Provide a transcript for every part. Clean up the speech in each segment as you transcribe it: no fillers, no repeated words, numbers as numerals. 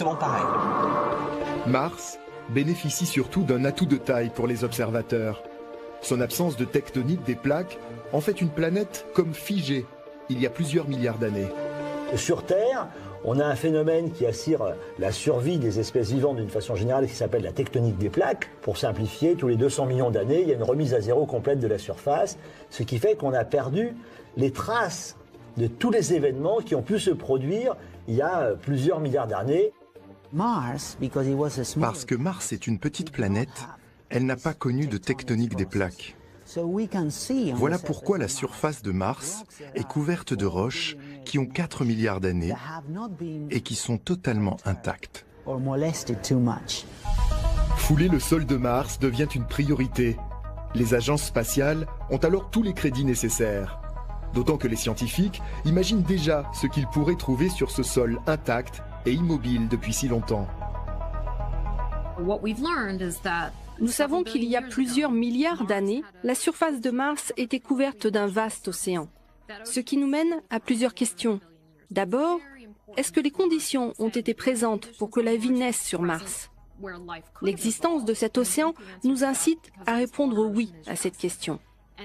exactement pareil. Mars bénéficie surtout d'un atout de taille pour les observateurs. Son absence de tectonique des plaques en fait une planète comme figée il y a plusieurs milliards d'années. Sur Terre, on a un phénomène qui assure la survie des espèces vivantes d'une façon générale qui s'appelle la tectonique des plaques. Pour simplifier, tous les 200 millions d'années, il y a une remise à zéro complète de la surface, ce qui fait qu'on a perdu les traces de tous les événements qui ont pu se produire il y a plusieurs milliards d'années. Parce que Mars est une petite planète, elle n'a pas connu de tectonique des plaques. Voilà pourquoi la surface de Mars est couverte de roches qui ont 4 milliards d'années et qui sont totalement intactes. Fouler le sol de Mars devient une priorité. Les agences spatiales ont alors tous les crédits nécessaires. D'autant que les scientifiques imaginent déjà ce qu'ils pourraient trouver sur ce sol intact et immobile depuis si longtemps. Nous savons qu'il y a plusieurs milliards d'années, la surface de Mars était couverte d'un vaste océan. Ce qui nous mène à plusieurs questions. D'abord, est-ce que les conditions ont été présentes pour que la vie naisse sur Mars? L'existence de cet océan nous incite à répondre oui à cette question.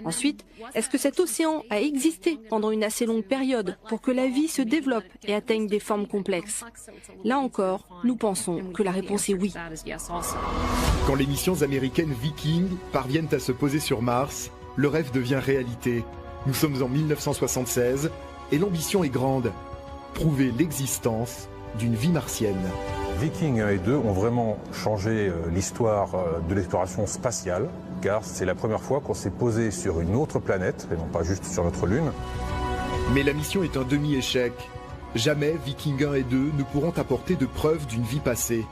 Ensuite, est-ce que cet océan a existé pendant une assez longue période pour que la vie se développe et atteigne des formes complexes? Là encore, nous pensons que la réponse est oui. Quand les missions américaines Viking parviennent à se poser sur Mars, le rêve devient réalité. Nous sommes en 1976 et l'ambition est grande. Prouver l'existence d'une vie martienne. Viking 1 et 2 ont vraiment changé l'histoire de l'exploration spatiale, car c'est la première fois qu'on s'est posé sur une autre planète, et non pas juste sur notre Lune. Mais la mission est un demi-échec. Jamais Viking 1 et 2 ne pourront apporter de preuves d'une vie passée.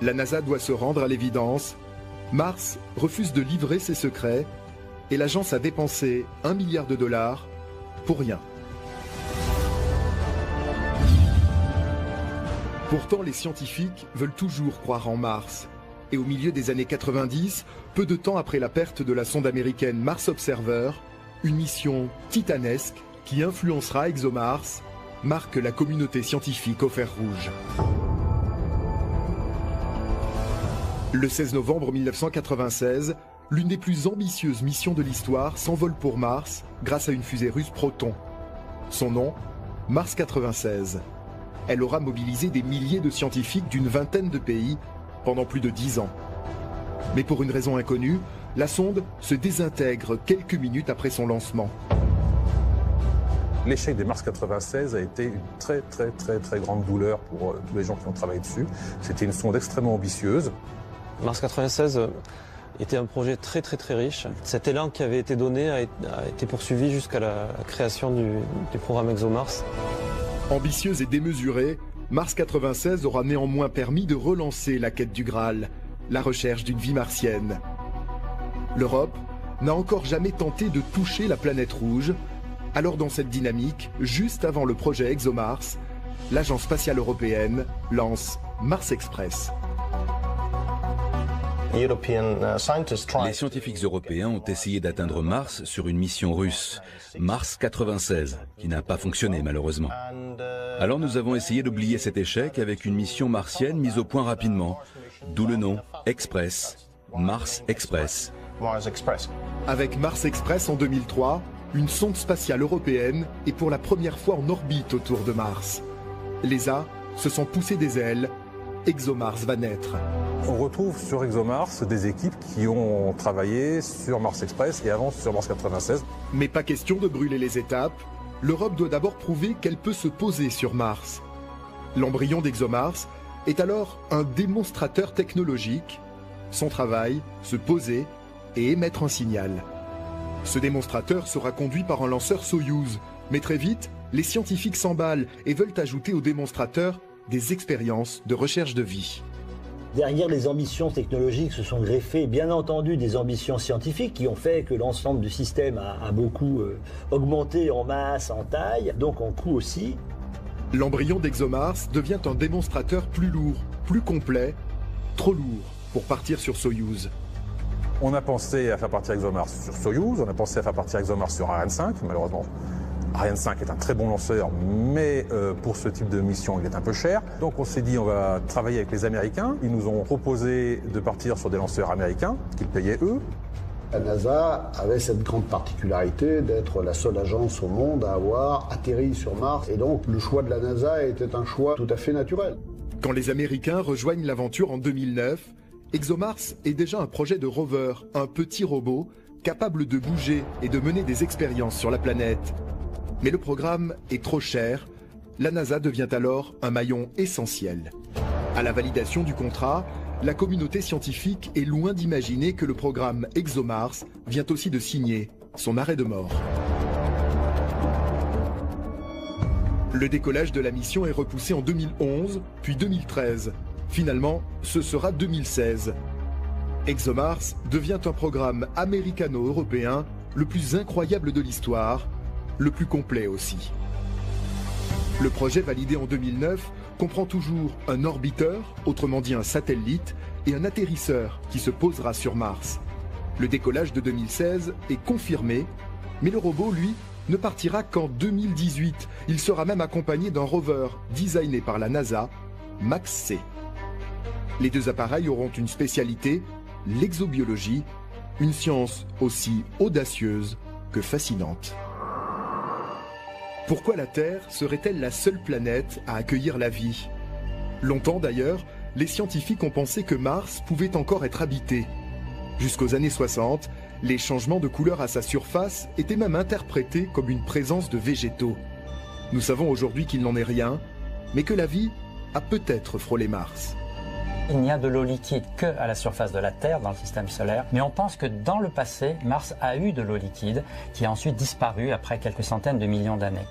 La NASA doit se rendre à l'évidence. Mars refuse de livrer ses secrets et l'agence a dépensé $1 milliard pour rien. Pourtant, les scientifiques veulent toujours croire en Mars. Et au milieu des années 90, peu de temps après la perte de la sonde américaine Mars Observer, une mission titanesque qui influencera ExoMars marque la communauté scientifique au fer rouge. Le 16 novembre 1996, l'une des plus ambitieuses missions de l'histoire s'envole pour Mars grâce à une fusée russe Proton. Son nom, Mars 96. Elle aura mobilisé des milliers de scientifiques d'une vingtaine de pays pendant plus de 10 ans. Mais pour une raison inconnue, la sonde se désintègre quelques minutes après son lancement. L'échec des Mars 96 a été une très grande douleur pour tous les gens qui ont travaillé dessus. C'était une sonde extrêmement ambitieuse. Mars 96 était un projet très riche. Cet élan qui avait été donné a été poursuivi jusqu'à la création du programme ExoMars. Ambitieuse et démesurée, Mars 96 aura néanmoins permis de relancer la quête du Graal, la recherche d'une vie martienne. L'Europe n'a encore jamais tenté de toucher la planète rouge. Alors dans cette dynamique, juste avant le projet ExoMars, l'Agence spatiale européenne lance Mars Express. Les scientifiques européens ont essayé d'atteindre Mars sur une mission russe, Mars 96, qui n'a pas fonctionné malheureusement. Alors nous avons essayé d'oublier cet échec avec une mission martienne mise au point rapidement, d'où le nom Express, Mars Express. Avec Mars Express en 2003, une sonde spatiale européenne est pour la première fois en orbite autour de Mars. L'ESA se sont poussées des ailes, ExoMars va naître. On retrouve sur ExoMars des équipes qui ont travaillé sur Mars Express et avant sur Mars 96. Mais pas question de brûler les étapes. L'Europe doit d'abord prouver qu'elle peut se poser sur Mars. L'embryon d'ExoMars est alors un démonstrateur technologique. Son travail, se poser et émettre un signal. Ce démonstrateur sera conduit par un lanceur Soyouz. Mais très vite, les scientifiques s'emballent et veulent ajouter au démonstrateur des expériences de recherche de vie. Derrière les ambitions technologiques se sont greffées bien entendu des ambitions scientifiques qui ont fait que l'ensemble du système a beaucoup augmenté en masse, en taille, donc en coût aussi. L'embryon d'ExoMars devient un démonstrateur plus lourd, plus complet, trop lourd pour partir sur Soyouz. On a pensé à faire partir ExoMars sur Soyouz, on a pensé à faire partir ExoMars sur Ariane 5, malheureusement. Ariane 5 est un très bon lanceur, mais pour ce type de mission, il est un peu cher. Donc on s'est dit, on va travailler avec les Américains. Ils nous ont proposé de partir sur des lanceurs américains, qu'ils payaient eux. La NASA avait cette grande particularité d'être la seule agence au monde à avoir atterri sur Mars. Et donc le choix de la NASA était un choix tout à fait naturel. Quand les Américains rejoignent l'aventure en 2009, ExoMars est déjà un projet de rover, un petit robot capable de bouger et de mener des expériences sur la planète. Mais le programme est trop cher. La NASA devient alors un maillon essentiel. À la validation du contrat, la communauté scientifique est loin d'imaginer que le programme ExoMars vient aussi de signer son arrêt de mort. Le décollage de la mission est repoussé en 2011, puis 2013. Finalement, ce sera 2016. ExoMars devient un programme américano-européen le plus incroyable de l'histoire, le plus complet aussi. Le projet validé en 2009 comprend toujours un orbiteur, autrement dit un satellite, et un atterrisseur qui se posera sur Mars. Le décollage de 2016 est confirmé, mais le robot, lui, ne partira qu'en 2018. Il sera même accompagné d'un rover designé par la NASA, MAX-C. Les deux appareils auront une spécialité, l'exobiologie, une science aussi audacieuse que fascinante. Pourquoi la Terre serait-elle la seule planète à accueillir la vie? Longtemps d'ailleurs, les scientifiques ont pensé que Mars pouvait encore être habité. Jusqu'aux années 60, les changements de couleur à sa surface étaient même interprétés comme une présence de végétaux. Nous savons aujourd'hui qu'il n'en est rien, mais que la vie a peut-être frôlé Mars. Il n'y a de l'eau liquide qu'à la surface de la Terre, dans le système solaire. Mais on pense que dans le passé, Mars a eu de l'eau liquide qui a ensuite disparu après quelques centaines de millions d'années.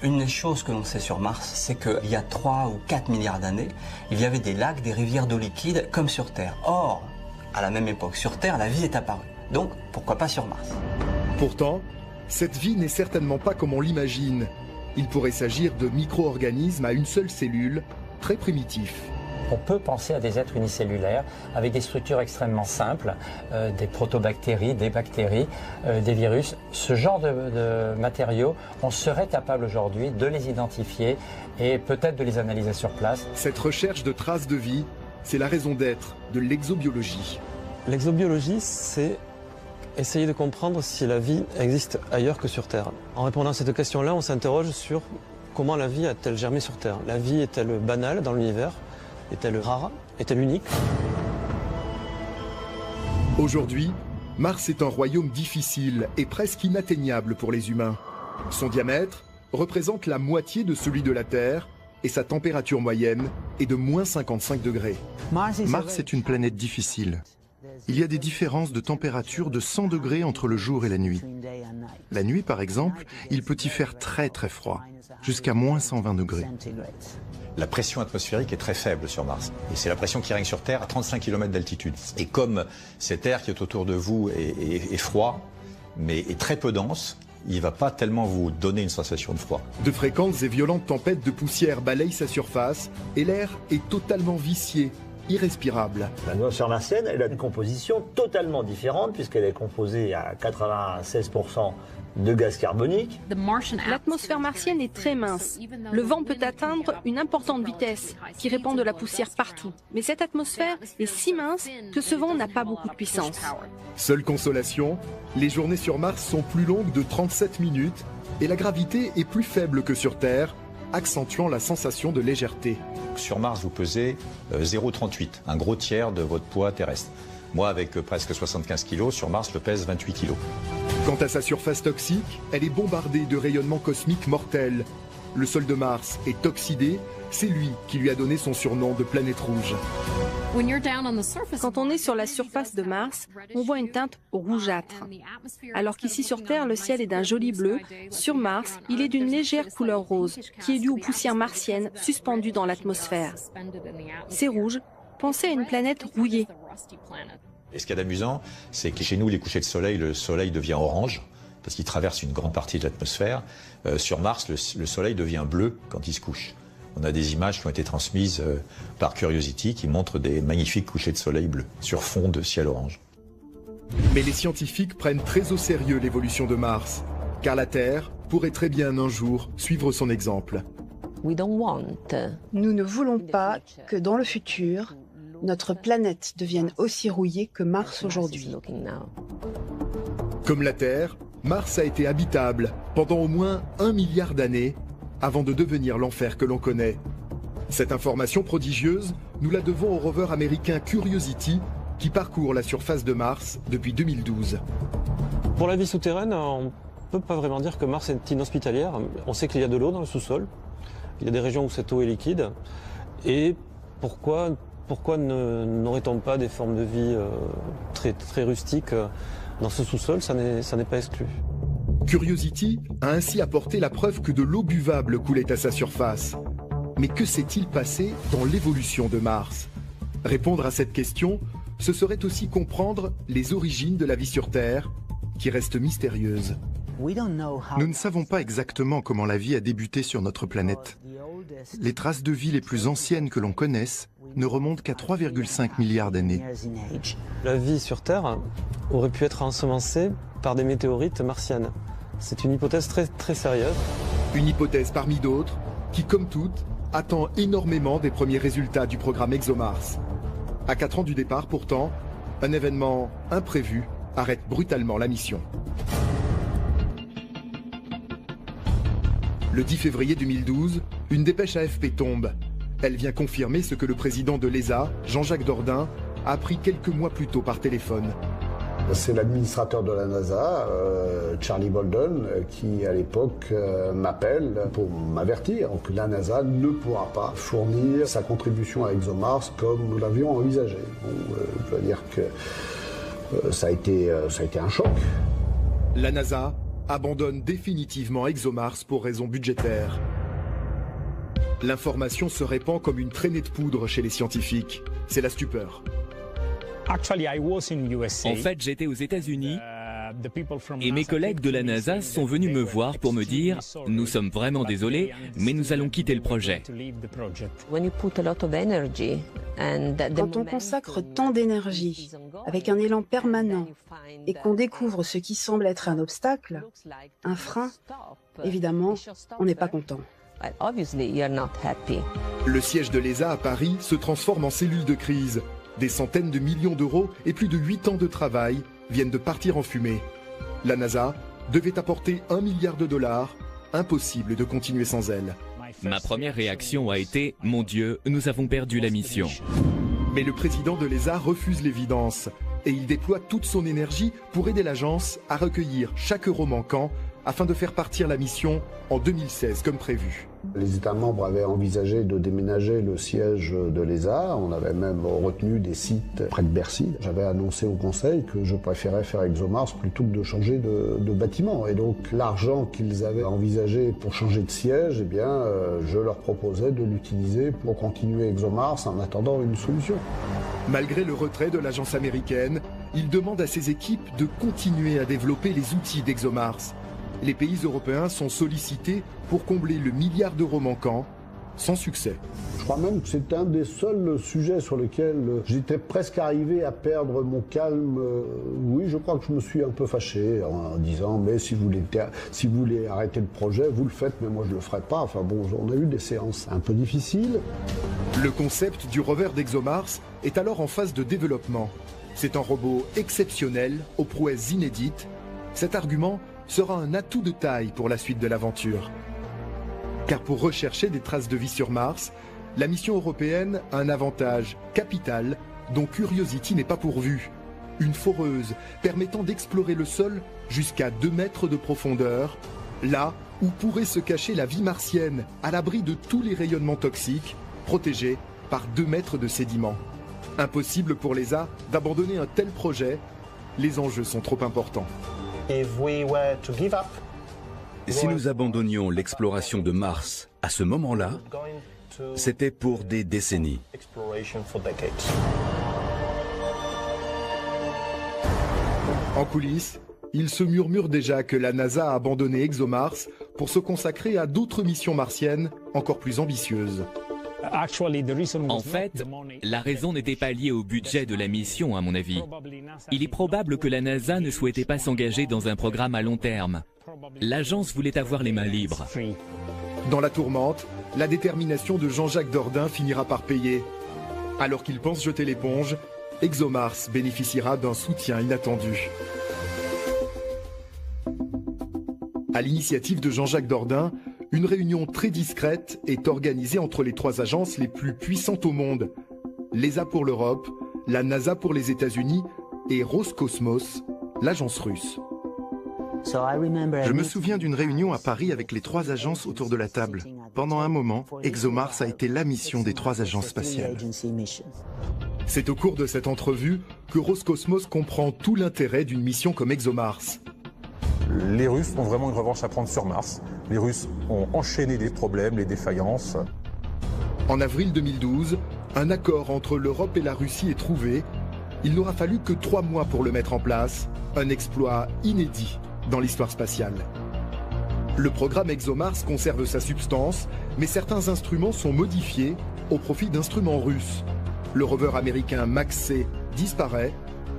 Une chose que l'on sait sur Mars, c'est qu'il y a 3 ou 4 milliards d'années, il y avait des lacs, des rivières d'eau liquide comme sur Terre. Or, à la même époque, sur Terre, la vie est apparue. Donc, pourquoi pas sur Mars? Pourtant, cette vie n'est certainement pas comme on l'imagine. Il pourrait s'agir de micro-organismes à une seule cellule, très primitifs. On peut penser à des êtres unicellulaires avec des structures extrêmement simples, des protobactéries, des bactéries, des virus. Ce genre de matériaux, on serait capable aujourd'hui de les identifier et peut-être de les analyser sur place. Cette recherche de traces de vie, c'est la raison d'être de l'exobiologie. L'exobiologie, c'est essayer de comprendre si la vie existe ailleurs que sur Terre. En répondant à cette question-là, on s'interroge sur comment la vie a-t-elle germé sur Terre. La vie est-elle banale dans l'univers? Est-elle rare? Est-elle unique? Aujourd'hui, Mars est un royaume difficile et presque inatteignable pour les humains. Son diamètre représente la moitié de celui de la Terre et sa température moyenne est de moins 55 degrés. Mars est une planète difficile. Il y a des différences de température de 100 degrés entre le jour et la nuit. La nuit, par exemple, il peut y faire très très froid, jusqu'à moins 120 degrés. La pression atmosphérique est très faible sur Mars. Et c'est la pression qui règne sur Terre à 35 km d'altitude. Et comme cet air qui est autour de vous est froid, mais est très peu dense, il ne va pas tellement vous donner une sensation de froid. De fréquentes et violentes tempêtes de poussière balayent sa surface et l'air est totalement vicié, irrespirable. L'atmosphère martienne, elle a une composition totalement différente puisqu'elle est composée à 96% de gaz carbonique. L'atmosphère martienne est très mince. Le vent peut atteindre une importante vitesse qui répand de la poussière partout. Mais cette atmosphère est si mince que ce vent n'a pas beaucoup de puissance. Seule consolation, les journées sur Mars sont plus longues de 37 minutes et la gravité est plus faible que sur Terre, accentuant la sensation de légèreté. Sur Mars, vous pesez 0,38, un gros tiers de votre poids terrestre. Moi, avec presque 75 kg, sur Mars, je pèse 28 kg. Quant à sa surface toxique, elle est bombardée de rayonnements cosmiques mortels. Le sol de Mars est oxydé, c'est lui qui lui a donné son surnom de planète rouge. Quand on est sur la surface de Mars, on voit une teinte rougeâtre. Alors qu'ici sur Terre, le ciel est d'un joli bleu, sur Mars, il est d'une légère couleur rose, qui est due aux poussières martiennes suspendues dans l'atmosphère. C'est rouge, pensez à une planète rouillée. Et ce qu'il y a d'amusant, c'est que chez nous, les couchers de soleil, le soleil devient orange, parce qu'il traverse une grande partie de l'atmosphère. Sur Mars, le soleil devient bleu quand il se couche. On a des images qui ont été transmises par Curiosity qui montrent des magnifiques couchers de soleil bleus sur fond de ciel orange. Mais les scientifiques prennent très au sérieux l'évolution de Mars, car la Terre pourrait très bien un jour suivre son exemple. Nous ne voulons pas que dans le futur, notre planète devienne aussi rouillée que Mars aujourd'hui. Comme la Terre, Mars a été habitable pendant au moins 1 milliard d'années avant de devenir l'enfer que l'on connaît. Cette information prodigieuse, nous la devons au rover américain Curiosity qui parcourt la surface de Mars depuis 2012. Pour la vie souterraine, on ne peut pas vraiment dire que Mars est inhospitalière. On sait qu'il y a de l'eau dans le sous-sol. Il y a des régions où cette eau est liquide. Et pourquoi n'aurait-on pas des formes de vie très rustiques dans ce sous-sol? Ça n'est pas exclu. Curiosity a ainsi apporté la preuve que de l'eau buvable coulait à sa surface. Mais que s'est-il passé dans l'évolution de Mars? Répondre à cette question, ce serait aussi comprendre les origines de la vie sur Terre, qui restent mystérieuses. Nous ne savons pas exactement comment la vie a débuté sur notre planète. Les traces de vie les plus anciennes que l'on connaisse ne remontent qu'à 3,5 milliards d'années. La vie sur Terre aurait pu être ensemencée par des météorites martiennes. C'est une hypothèse très sérieuse. Une hypothèse parmi d'autres qui, comme toutes, attend énormément des premiers résultats du programme ExoMars. À 4 ans du départ, pourtant, un événement imprévu arrête brutalement la mission. Le 10 février 2012, une dépêche AFP tombe. Elle vient confirmer ce que le président de l'ESA, Jean-Jacques Dordain, a appris quelques mois plus tôt par téléphone. C'est l'administrateur de la NASA, Charlie Bolden, qui à l'époque m'appelle pour m'avertir que la NASA ne pourra pas fournir sa contribution à ExoMars comme nous l'avions envisagé. Bon, je dois dire que ça a été un choc. La NASA abandonne définitivement ExoMars pour raisons budgétaires. L'information se répand comme une traînée de poudre chez les scientifiques. C'est la stupeur. En fait, j'étais aux États-Unis et mes collègues de la NASA sont venus me voir pour me dire « Nous sommes vraiment désolés, mais nous allons quitter le projet ». Quand on consacre tant d'énergie, avec un élan permanent, et qu'on découvre ce qui semble être un obstacle, un frein, évidemment, on n'est pas content. Le siège de l'ESA à Paris se transforme en cellule de crise. Des centaines de millions d'euros et plus de 8 ans de travail viennent de partir en fumée. La NASA devait apporter 1 milliard de dollars. Impossible de continuer sans elle. Ma première réaction a été « Mon Dieu, nous avons perdu la mission ». Mais le président de l'ESA refuse l'évidence et il déploie toute son énergie pour aider l'agence à recueillir chaque euro manquant afin de faire partir la mission en 2016 comme prévu. Les États membres avaient envisagé de déménager le siège de l'ESA. On avait même retenu des sites près de Bercy. J'avais annoncé au Conseil que je préférais faire ExoMars plutôt que de changer de bâtiment. Et donc l'argent qu'ils avaient envisagé pour changer de siège, eh bien, je leur proposais de l'utiliser pour continuer ExoMars en attendant une solution. Malgré le retrait de l'agence américaine, il demande à ses équipes de continuer à développer les outils d'ExoMars. Les pays européens sont sollicités pour combler le milliard d'euros manquant, sans succès. Je crois même que c'est un des seuls sujets sur lesquels j'étais presque arrivé à perdre mon calme. Oui, je crois que je me suis un peu fâché en disant mais si vous voulez arrêter le projet, vous le faites, mais moi je le ferai pas. Enfin bon, on a eu des séances un peu difficiles. Le concept du rover d'ExoMars est alors en phase de développement. C'est un robot exceptionnel, aux prouesses inédites. Cet argument sera un atout de taille pour la suite de l'aventure. Car pour rechercher des traces de vie sur Mars, la mission européenne a un avantage capital dont Curiosity n'est pas pourvue. Une foreuse permettant d'explorer le sol jusqu'à 2 mètres de profondeur, là où pourrait se cacher la vie martienne, à l'abri de tous les rayonnements toxiques, protégée par 2 mètres de sédiments. Impossible pour l'ESA d'abandonner un tel projet, les enjeux sont trop importants. Si nous abandonnions l'exploration de Mars à ce moment-là, c'était pour des décennies. En coulisses, il se murmure déjà que la NASA a abandonné ExoMars pour se consacrer à d'autres missions martiennes encore plus ambitieuses. En fait, la raison n'était pas liée au budget de la mission, à mon avis. Il est probable que la NASA ne souhaitait pas s'engager dans un programme à long terme. l'agence voulait avoir les mains libres. Dans la tourmente, la détermination de Jean-Jacques Dordain finira par payer. Alors qu'il pense jeter l'éponge, ExoMars bénéficiera d'un soutien inattendu. À l'initiative de Jean-Jacques Dordain, une réunion très discrète est organisée entre les 3 agences les plus puissantes au monde. L'ESA pour l'Europe, la NASA pour les États-Unis et Roscosmos, l'agence russe. Je me souviens d'une réunion à Paris avec les 3 agences autour de la table. Pendant un moment, ExoMars a été la mission des 3 agences spatiales. C'est au cours de cette entrevue que Roscosmos comprend tout l'intérêt d'une mission comme ExoMars. Les Russes ont vraiment une revanche à prendre sur Mars. Les Russes ont enchaîné les problèmes, les défaillances. En avril 2012, un accord entre l'Europe et la Russie est trouvé. Il n'aura fallu que 3 mois pour le mettre en place, un exploit inédit dans l'histoire spatiale. Le programme ExoMars conserve sa substance, mais certains instruments sont modifiés au profit d'instruments russes. Le rover américain MAX-C disparaît.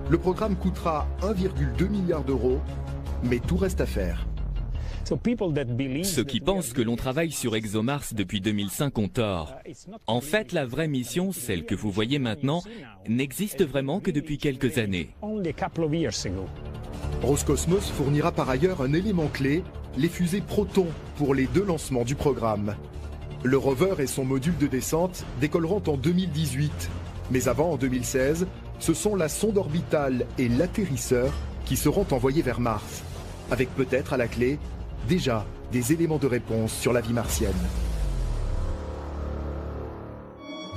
Le programme coûtera 1,2 milliard d'euros, mais tout reste à faire. Ceux qui pensent que l'on travaille sur ExoMars depuis 2005 ont tort. En fait, la vraie mission, celle que vous voyez maintenant, n'existe vraiment que depuis quelques années. Roscosmos fournira par ailleurs un élément clé, les fusées Proton pour les 2 lancements du programme. Le rover et son module de descente décolleront en 2018. Mais avant, en 2016, ce sont la sonde orbitale et l'atterrisseur qui seront envoyés vers Mars, avec peut-être à la clé déjà des éléments de réponse sur la vie martienne.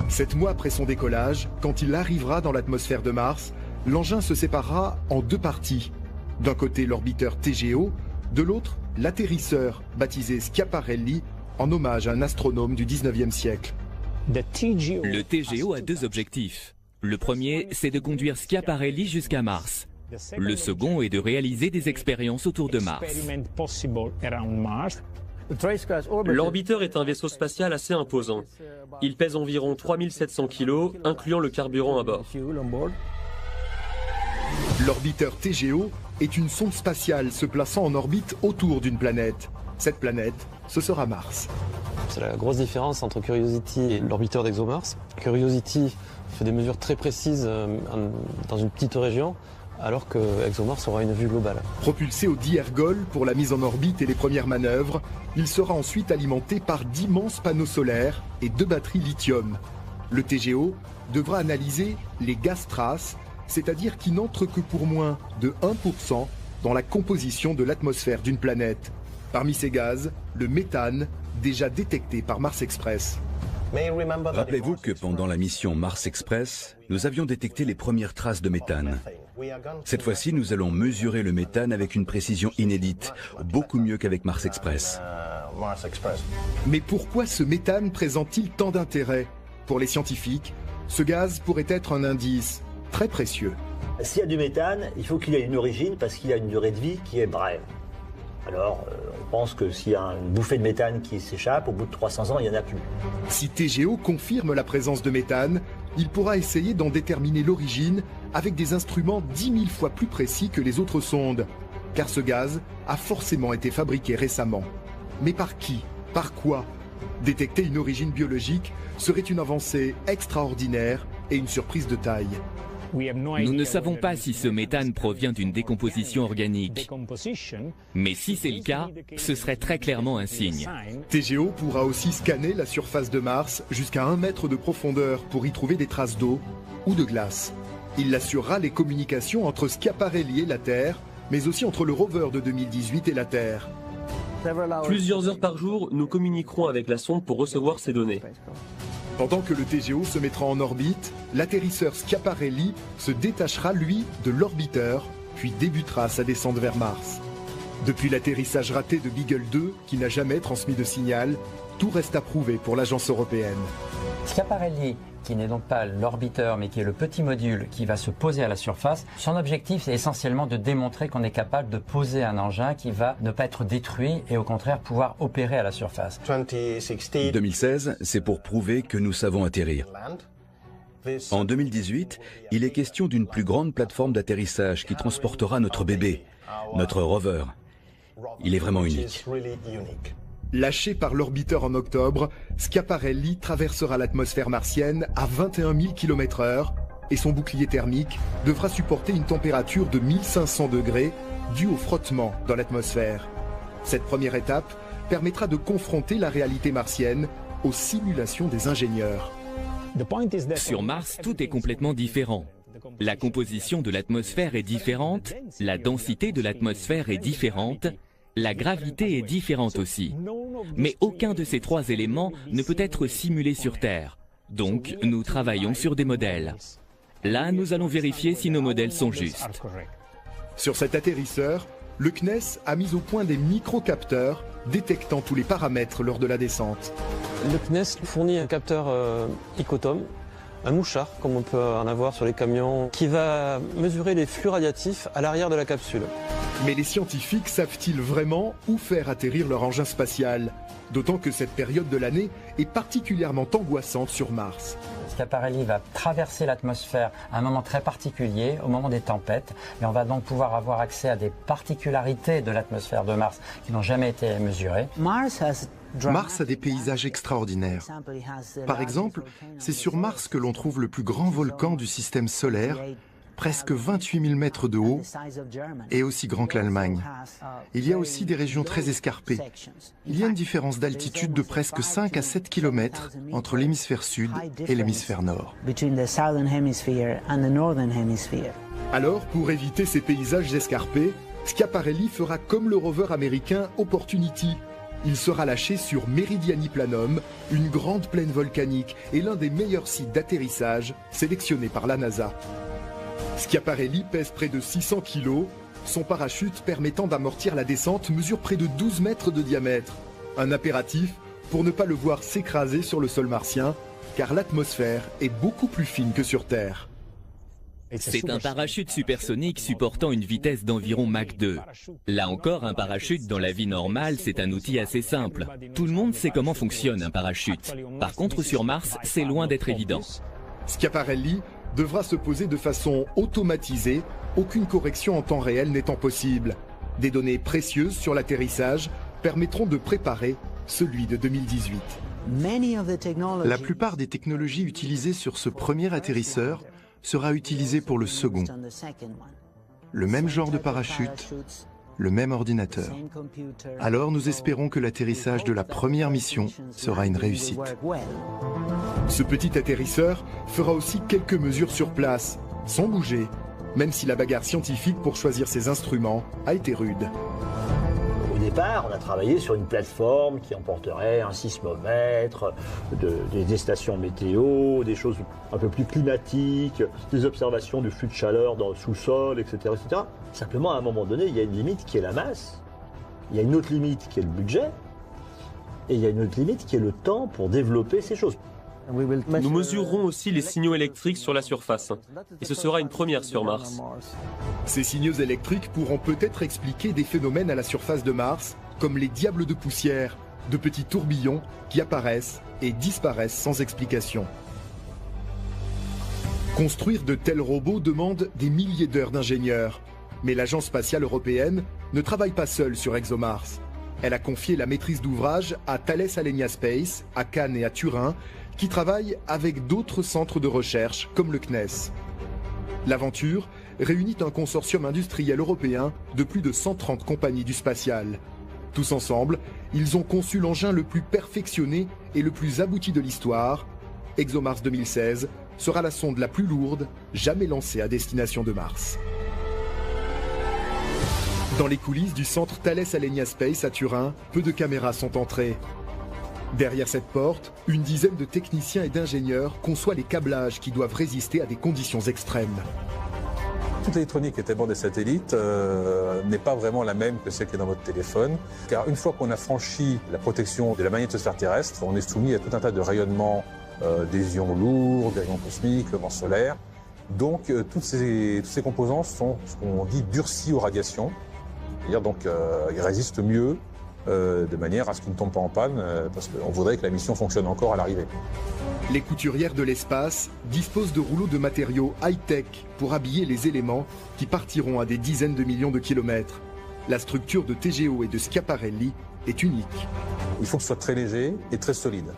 7 mois après son décollage, quand il arrivera dans l'atmosphère de Mars, l'engin se séparera en 2 parties. D'un côté l'orbiteur TGO, de l'autre l'atterrisseur baptisé Schiaparelli en hommage à un astronome du 19e siècle. Le TGO a 2 objectifs. Le premier, c'est de conduire Schiaparelli jusqu'à Mars. Le second est de réaliser des expériences autour de Mars. L'orbiteur est un vaisseau spatial assez imposant. Il pèse environ 3700 kg, incluant le carburant à bord. L'orbiteur TGO est une sonde spatiale se plaçant en orbite autour d'une planète. Cette planète, ce sera Mars. C'est la grosse différence entre Curiosity et l'orbiteur d'ExoMars. Curiosity fait des mesures très précises dans une petite région, alors que ExoMars aura une vue globale. Propulsé au Diergol pour la mise en orbite et les premières manœuvres, il sera ensuite alimenté par d'immenses panneaux solaires et 2 batteries lithium. Le TGO devra analyser les gaz traces, c'est-à-dire qui n'entrent que pour moins de 1% dans la composition de l'atmosphère d'une planète. Parmi ces gaz, le méthane, déjà détecté par Mars Express. Rappelez-vous que pendant la mission Mars Express, nous avions détecté les premières traces de méthane. Cette fois-ci, nous allons mesurer le méthane avec une précision inédite, beaucoup mieux qu'avec Mars Express. Mais pourquoi ce méthane présente-t-il tant d'intérêt? Pour les scientifiques, ce gaz pourrait être un indice très précieux. S'il y a du méthane, il faut qu'il ait une origine parce qu'il a une durée de vie qui est brève. Alors, on pense que s'il y a une bouffée de méthane qui s'échappe, au bout de 300 ans, il n'y en a plus. Si TGO confirme la présence de méthane, il pourra essayer d'en déterminer l'origine avec des instruments 10 000 fois plus précis que les autres sondes. Car ce gaz a forcément été fabriqué récemment. Mais par qui? Par quoi? Détecter une origine biologique serait une avancée extraordinaire et une surprise de taille. Nous ne savons pas si ce méthane provient d'une décomposition organique. Mais si c'est le cas, ce serait très clairement un signe. TGO pourra aussi scanner la surface de Mars jusqu'à 1 mètre de profondeur pour y trouver des traces d'eau ou de glace. Il assurera les communications entre Schiaparelli et la Terre, mais aussi entre le rover de 2018 et la Terre. Plusieurs heures par jour, nous communiquerons avec la sonde pour recevoir ces données. Pendant que le TGO se mettra en orbite, l'atterrisseur Schiaparelli se détachera, lui, de l'orbiteur, puis débutera sa descente vers Mars. Depuis l'atterrissage raté de Beagle 2, qui n'a jamais transmis de signal, tout reste à prouver pour l'agence européenne. Schiaparelli, qui n'est donc pas l'orbiteur, mais qui est le petit module qui va se poser à la surface, son objectif c'est essentiellement de démontrer qu'on est capable de poser un engin qui va ne pas être détruit et au contraire pouvoir opérer à la surface. 2016, c'est pour prouver que nous savons atterrir. En 2018, il est question d'une plus grande plateforme d'atterrissage qui transportera notre bébé, notre rover. Il est vraiment unique. Lâché par l'orbiteur en octobre, Schiaparelli traversera l'atmosphère martienne à 21 000 km/h et son bouclier thermique devra supporter une température de 1500 degrés due au frottement dans l'atmosphère. Cette première étape permettra de confronter la réalité martienne aux simulations des ingénieurs. Sur Mars, tout est complètement différent. La composition de l'atmosphère est différente, la densité de l'atmosphère est différente, la gravité est différente aussi. Mais aucun de ces trois éléments ne peut être simulé sur Terre. Donc, nous travaillons sur des modèles. Là, nous allons vérifier si nos modèles sont justes. Sur cet atterrisseur, le CNES a mis au point des microcapteurs détectant tous les paramètres lors de la descente. Le CNES fournit un capteur Icotom, un mouchard, comme on peut en avoir sur les camions, qui va mesurer les flux radiatifs à l'arrière de la capsule. Mais les scientifiques savent-ils vraiment où faire atterrir leur engin spatial? D'autant que cette période de l'année est particulièrement angoissante sur Mars. Schiaparelli va traverser l'atmosphère à un moment très particulier, au moment des tempêtes, et on va donc pouvoir avoir accès à des particularités de l'atmosphère de Mars qui n'ont jamais été mesurées. Mars a des paysages extraordinaires. Par exemple, c'est sur Mars que l'on trouve le plus grand volcan du système solaire, presque 28 000 mètres de haut et aussi grand que l'Allemagne. Il y a aussi des régions très escarpées. Il y a une différence d'altitude de presque 5 à 7 km entre l'hémisphère sud et l'hémisphère nord. Alors, pour éviter ces paysages escarpés, Schiaparelli fera comme le rover américain Opportunity. Il sera lâché sur Meridiani Planum, une grande plaine volcanique et l'un des meilleurs sites d'atterrissage sélectionnés par la NASA. Schiaparelli pèse près de 600 kg. Son parachute permettant d'amortir la descente mesure près de 12 mètres de diamètre. Un impératif pour ne pas le voir s'écraser sur le sol martien, car l'atmosphère est beaucoup plus fine que sur Terre. C'est un parachute supersonique supportant une vitesse d'environ Mach 2. Là encore, un parachute dans la vie normale, c'est un outil assez simple. Tout le monde sait comment fonctionne un parachute. Par contre, sur Mars, c'est loin d'être évident. Schiaparelli devra se poser de façon automatisée, aucune correction en temps réel n'étant possible. Des données précieuses sur l'atterrissage permettront de préparer celui de 2018. La plupart des technologies utilisées sur ce premier atterrisseur sera utilisée pour le second. Le même genre de parachute, le même ordinateur. Alors nous espérons que l'atterrissage de la première mission sera une réussite. Ce petit atterrisseur fera aussi quelques mesures sur place, sans bouger, même si la bagarre scientifique pour choisir ses instruments a été rude. Au départ, on a travaillé sur une plateforme qui emporterait un sismomètre, des stations météo, des choses un peu plus climatiques, des observations du flux de chaleur dans le sous-sol, etc., etc. Simplement, à un moment donné, il y a une limite qui est la masse, il y a une autre limite qui est le budget, et il y a une autre limite qui est le temps pour développer ces choses. Nous mesurerons aussi les signaux électriques sur la surface, et ce sera une première sur Mars. Ces signaux électriques pourront peut-être expliquer des phénomènes à la surface de Mars, comme les diables de poussière, de petits tourbillons qui apparaissent et disparaissent sans explication. Construire de tels robots demande des milliers d'heures d'ingénieurs, mais l'Agence spatiale européenne ne travaille pas seule sur ExoMars. Elle a confié la maîtrise d'ouvrage à Thales Alenia Space, à Cannes et à Turin, qui travaillent avec d'autres centres de recherche comme le CNES. L'aventure réunit un consortium industriel européen de plus de 130 compagnies du spatial. Tous ensemble, ils ont conçu l'engin le plus perfectionné et le plus abouti de l'histoire. ExoMars 2016 sera la sonde la plus lourde jamais lancée à destination de Mars. Dans les coulisses du centre Thales Alenia Space à Turin, peu de caméras sont entrées. Derrière cette porte, une dizaine de techniciens et d'ingénieurs conçoit les câblages qui doivent résister à des conditions extrêmes. Toute l'électronique qui est à bord des satellites n'est pas vraiment la même que celle qui est dans votre téléphone, car une fois qu'on a franchi la protection de la magnétosphère terrestre, on est soumis à tout un tas de rayonnements, des ions lourds, des rayons cosmiques, le vent solaire. Donc tous ces composants sont ce qu'on dit durcis aux radiations, c'est-à-dire donc ils résistent mieux de manière à ce qu'ils ne tombent pas en panne, parce qu'on voudrait que la mission fonctionne encore à l'arrivée. Les couturières de l'espace disposent de rouleaux de matériaux high-tech pour habiller les éléments qui partiront à des dizaines de millions de kilomètres. la structure de TGO et de Schiaparelli est unique. Il faut que ce soit très léger et très solide,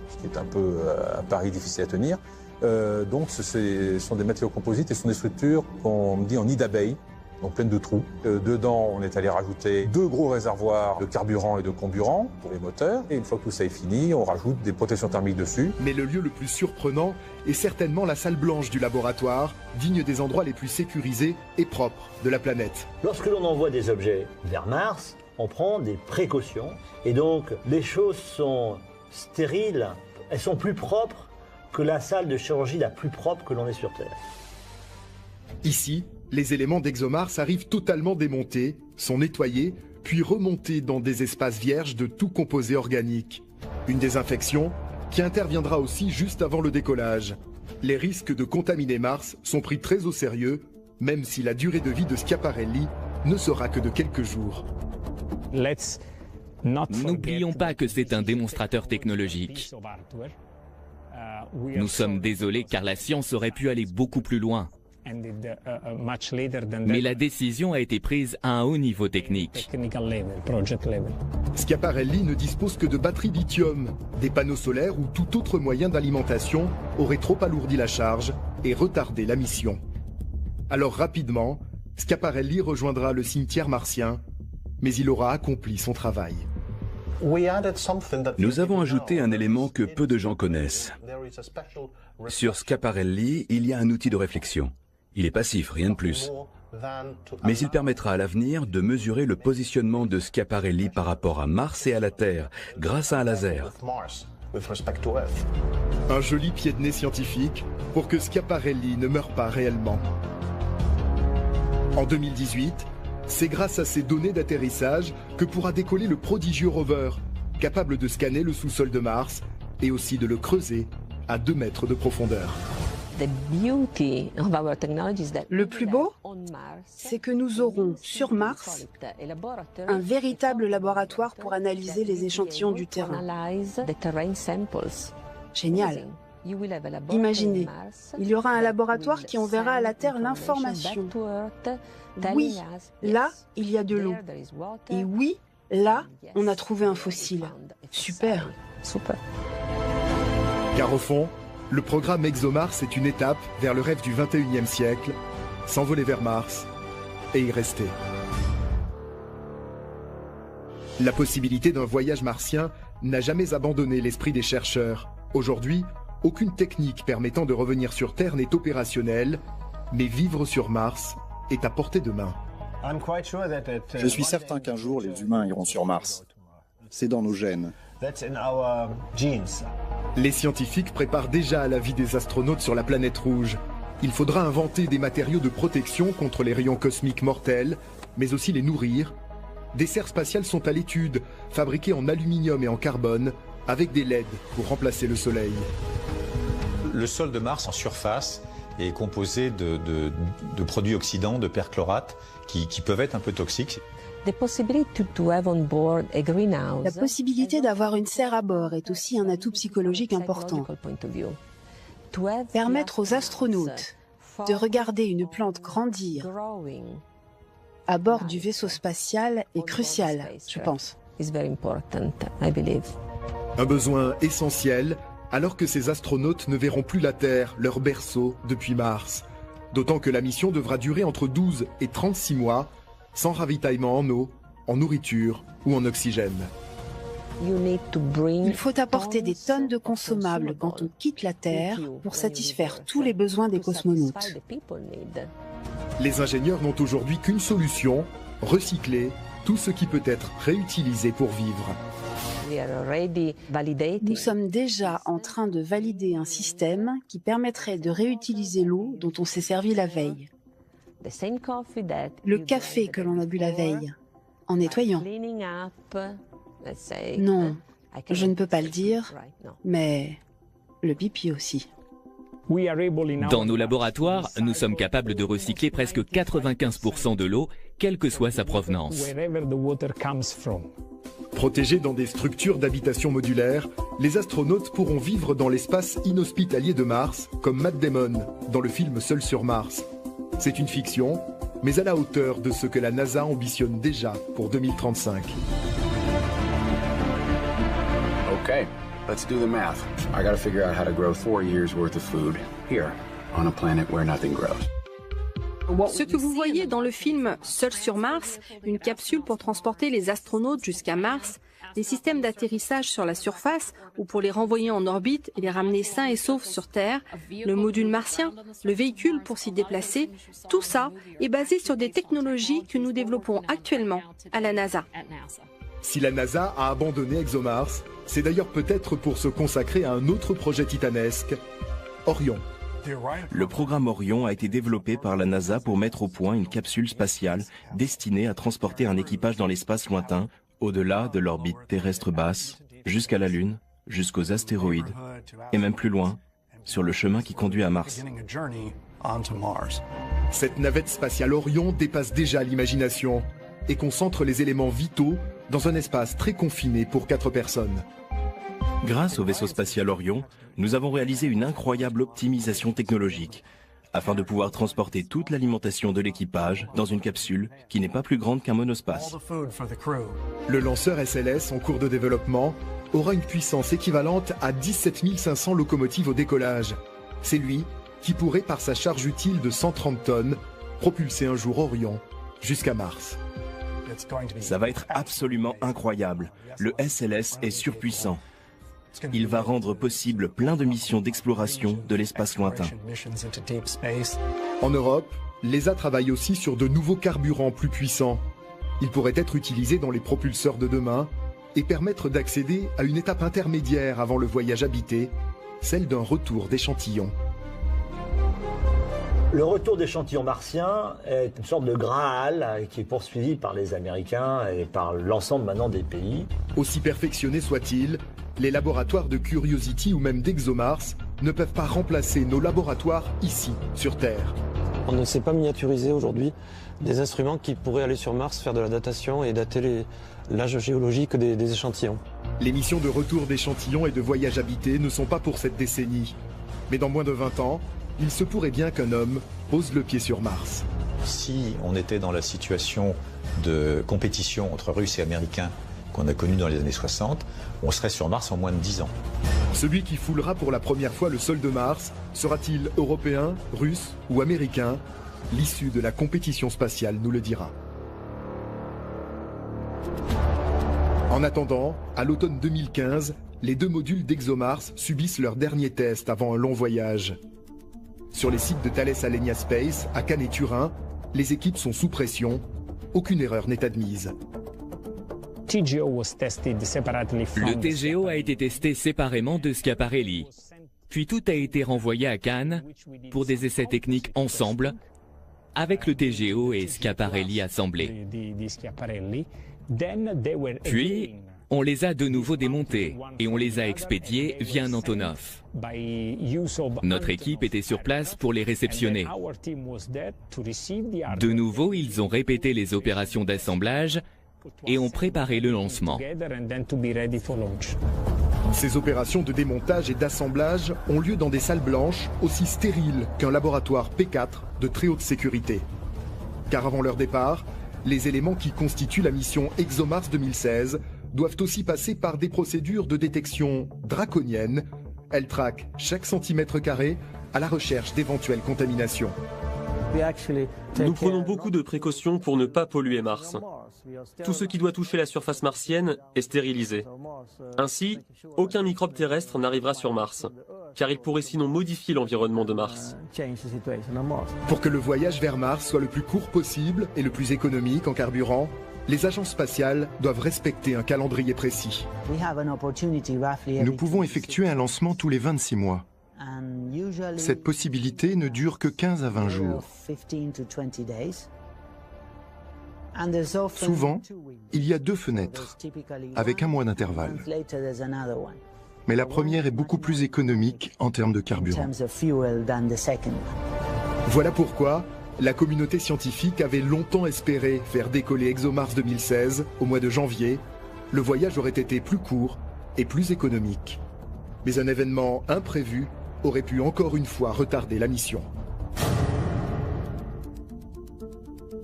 ce qui est un peu un pari difficile à tenir. Donc ce sont des matériaux composites et ce sont des structures qu'on dit en nid d'abeille, donc pleines de trous. Dedans, on est allé rajouter 2 gros réservoirs de carburant et de comburant pour les moteurs. Et une fois que tout ça est fini, on rajoute des protections thermiques dessus. Mais le lieu le plus surprenant est certainement la salle blanche du laboratoire, digne des endroits les plus sécurisés et propres de la planète. Lorsque l'on envoie des objets vers Mars, on prend des précautions. Et donc, les choses sont stériles, elles sont plus propres que la salle de chirurgie la plus propre que l'on ait sur Terre. Ici, les éléments d'ExoMars arrivent totalement démontés, sont nettoyés, puis remontés dans des espaces vierges de tout composé organique. Une désinfection qui interviendra aussi juste avant le décollage. Les risques de contaminer Mars sont pris très au sérieux, même si la durée de vie de Schiaparelli ne sera que de quelques jours. N'oublions pas que c'est un démonstrateur technologique. Nous sommes désolés car la science aurait pu aller beaucoup plus loin. Mais la décision a été prise à un haut niveau technique. Schiaparelli ne dispose que de batteries lithium. Des panneaux solaires ou tout autre moyen d'alimentation aurait trop alourdi la charge et retardé la mission. Alors rapidement, Schiaparelli rejoindra le cimetière martien, mais il aura accompli son travail. Nous avons ajouté un élément que peu de gens connaissent. Sur Schiaparelli, il y a un outil de réflexion. Il est passif, rien de plus. Mais il permettra à l'avenir de mesurer le positionnement de Schiaparelli par rapport à Mars et à la Terre, grâce à un laser. Un joli pied de nez scientifique pour que Schiaparelli ne meure pas réellement. En 2018, c'est grâce à ces données d'atterrissage que pourra décoller le prodigieux rover, capable de scanner le sous-sol de Mars et aussi de le creuser à 2 mètres de profondeur. Le plus beau, c'est que nous aurons sur Mars un véritable laboratoire pour analyser les échantillons du terrain. Génial. Imaginez, il y aura un laboratoire qui enverra à la Terre l'information. Oui, là, il y a de l'eau. Et oui, là, on a trouvé un fossile. Super. Car au fond, le programme ExoMars est une étape vers le rêve du 21e siècle, s'envoler vers Mars et y rester. La possibilité d'un voyage martien n'a jamais abandonné l'esprit des chercheurs. Aujourd'hui, aucune technique permettant de revenir sur Terre n'est opérationnelle, mais vivre sur Mars est à portée de main. Je suis certain qu'un jour, les humains iront sur Mars. C'est dans nos gènes. Les scientifiques préparent déjà la vie des astronautes sur la planète rouge. Il faudra inventer des matériaux de protection contre les rayons cosmiques mortels, mais aussi les nourrir. Des serres spatiales sont à l'étude, fabriquées en aluminium et en carbone, avec des LED pour remplacer le Soleil. Le sol de Mars en surface est composé de produits oxydants, de perchlorate, qui peuvent être un peu toxiques. La possibilité d'avoir une serre à bord est aussi un atout psychologique important. Permettre aux astronautes de regarder une plante grandir à bord du vaisseau spatial est crucial, je pense. Un besoin essentiel alors que ces astronautes ne verront plus la Terre, leur berceau, depuis Mars. D'autant que la mission devra durer entre 12 et 36 mois, sans ravitaillement en eau, en nourriture ou en oxygène. Il faut apporter des tonnes de consommables quand on quitte la Terre pour satisfaire tous les besoins des cosmonautes. Les ingénieurs n'ont aujourd'hui qu'une solution, recycler tout ce qui peut être réutilisé pour vivre. Nous sommes déjà en train de valider un système qui permettrait de réutiliser l'eau dont on s'est servi la veille. Le café que l'on a bu la veille, en nettoyant. Non, je ne peux pas le dire, mais le pipi aussi. Dans nos laboratoires, nous sommes capables de recycler presque 95% de l'eau, quelle que soit sa provenance. Protégés dans des structures d'habitation modulaires, les astronautes pourront vivre dans l'espace inhospitalier de Mars, comme Matt Damon dans le film Seul sur Mars. C'est une fiction, mais à la hauteur de ce que la NASA ambitionne déjà pour 2035. Okay, let's do the math. I gotta figure out how to grow 4 years worth of food here on a planet where nothing grows. Ce que vous voyez dans le film Seul sur Mars, une capsule pour transporter les astronautes jusqu'à Mars, des systèmes d'atterrissage sur la surface ou pour les renvoyer en orbite et les ramener sains et saufs sur Terre, le module martien, le véhicule pour s'y déplacer, tout ça est basé sur des technologies que nous développons actuellement à la NASA. Si la NASA a abandonné ExoMars, c'est d'ailleurs peut-être pour se consacrer à un autre projet titanesque, Orion. Le programme Orion a été développé par la NASA pour mettre au point une capsule spatiale destinée à transporter un équipage dans l'espace lointain, au-delà de l'orbite terrestre basse, jusqu'à la Lune, jusqu'aux astéroïdes, et même plus loin, sur le chemin qui conduit à Mars. Cette navette spatiale Orion dépasse déjà l'imagination et concentre les éléments vitaux dans un espace très confiné pour 4 personnes. Grâce au vaisseau spatial Orion, nous avons réalisé une incroyable optimisation technologique afin de pouvoir transporter toute l'alimentation de l'équipage dans une capsule qui n'est pas plus grande qu'un monospace. Le lanceur SLS en cours de développement aura une puissance équivalente à 17 500 locomotives au décollage. C'est lui qui pourrait, par sa charge utile de 130 tonnes, propulser un jour Orion jusqu'à Mars. Ça va être absolument incroyable. Le SLS est surpuissant. Il va rendre possible plein de missions d'exploration de l'espace lointain. En Europe, l'ESA travaille aussi sur de nouveaux carburants plus puissants. Ils pourraient être utilisés dans les propulseurs de demain et permettre d'accéder à une étape intermédiaire avant le voyage habité, celle d'un retour d'échantillons. Le retour d'échantillons martiens est une sorte de Graal qui est poursuivi par les Américains et par l'ensemble maintenant des pays. Aussi perfectionnés soient-ils, les laboratoires de Curiosity ou même d'ExoMars ne peuvent pas remplacer nos laboratoires ici, sur Terre. On ne sait pas miniaturiser aujourd'hui des instruments qui pourraient aller sur Mars, faire de la datation et dater l'âge géologique des échantillons. Les missions de retour d'échantillons et de voyage habité ne sont pas pour cette décennie. Mais dans moins de 20 ans, il se pourrait bien qu'un homme pose le pied sur Mars. Si on était dans la situation de compétition entre Russes et Américains qu'on a connue dans les années 60, on serait sur Mars en moins de 10 ans. Celui qui foulera pour la première fois le sol de Mars sera-t-il européen, russe ou américain? L'issue de la compétition spatiale nous le dira. En attendant, à l'automne 2015, les 2 modules d'ExoMars subissent leur dernier test avant un long voyage. Sur les sites de Thales Alenia Space, à Cannes et Turin, les équipes sont sous pression. Aucune erreur n'est admise. Le TGO a été testé séparément de Schiaparelli. Puis tout a été renvoyé à Cannes pour des essais techniques ensemble, avec le TGO et Schiaparelli assemblés. Puis, on les a de nouveau démontés et on les a expédiés via un Antonov. Notre équipe était sur place pour les réceptionner. De nouveau, ils ont répété les opérations d'assemblage et ont préparé le lancement. Ces opérations de démontage et d'assemblage ont lieu dans des salles blanches aussi stériles qu'un laboratoire P4 de très haute sécurité. Car avant leur départ, les éléments qui constituent la mission ExoMars 2016 doivent aussi passer par des procédures de détection draconiennes. Elles traquent chaque centimètre carré à la recherche d'éventuelles contaminations. Nous prenons beaucoup de précautions pour ne pas polluer Mars. Tout ce qui doit toucher la surface martienne est stérilisé. Ainsi, aucun microbe terrestre n'arrivera sur Mars, car il pourrait sinon modifier l'environnement de Mars. Pour que le voyage vers Mars soit le plus court possible et le plus économique en carburant, les agences spatiales doivent respecter un calendrier précis. Nous pouvons effectuer un lancement tous les 26 mois. Cette possibilité ne dure que 15 à 20 jours. Souvent, il y a 2 fenêtres, avec 1 mois d'intervalle. Mais la première est beaucoup plus économique en termes de carburant. Voilà pourquoi la communauté scientifique avait longtemps espéré faire décoller ExoMars 2016 au mois de janvier. Le voyage aurait été plus court et plus économique. Mais un événement imprévu aurait pu encore une fois retarder la mission.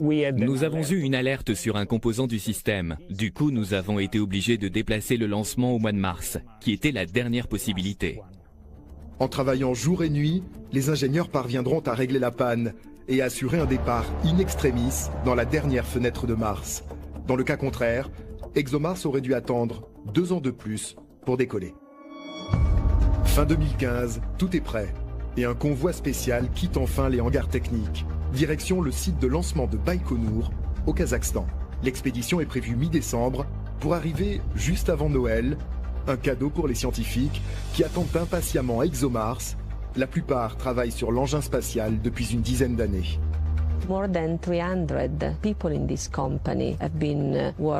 Nous avons eu une alerte sur un composant du système. Du coup, nous avons été obligés de déplacer le lancement au mois de mars, qui était la dernière possibilité. En travaillant jour et nuit, les ingénieurs parviendront à régler la panne et à assurer un départ in extremis dans la dernière fenêtre de Mars. Dans le cas contraire, ExoMars aurait dû attendre 2 ans de plus pour décoller. Fin 2015, tout est prêt et un convoi spécial quitte enfin les hangars techniques. Direction le site de lancement de Baïkonour au Kazakhstan. L'expédition est prévue mi-décembre pour arriver juste avant Noël. Un cadeau pour les scientifiques qui attendent impatiemment ExoMars. La plupart travaillent sur l'engin spatial depuis une dizaine d'années.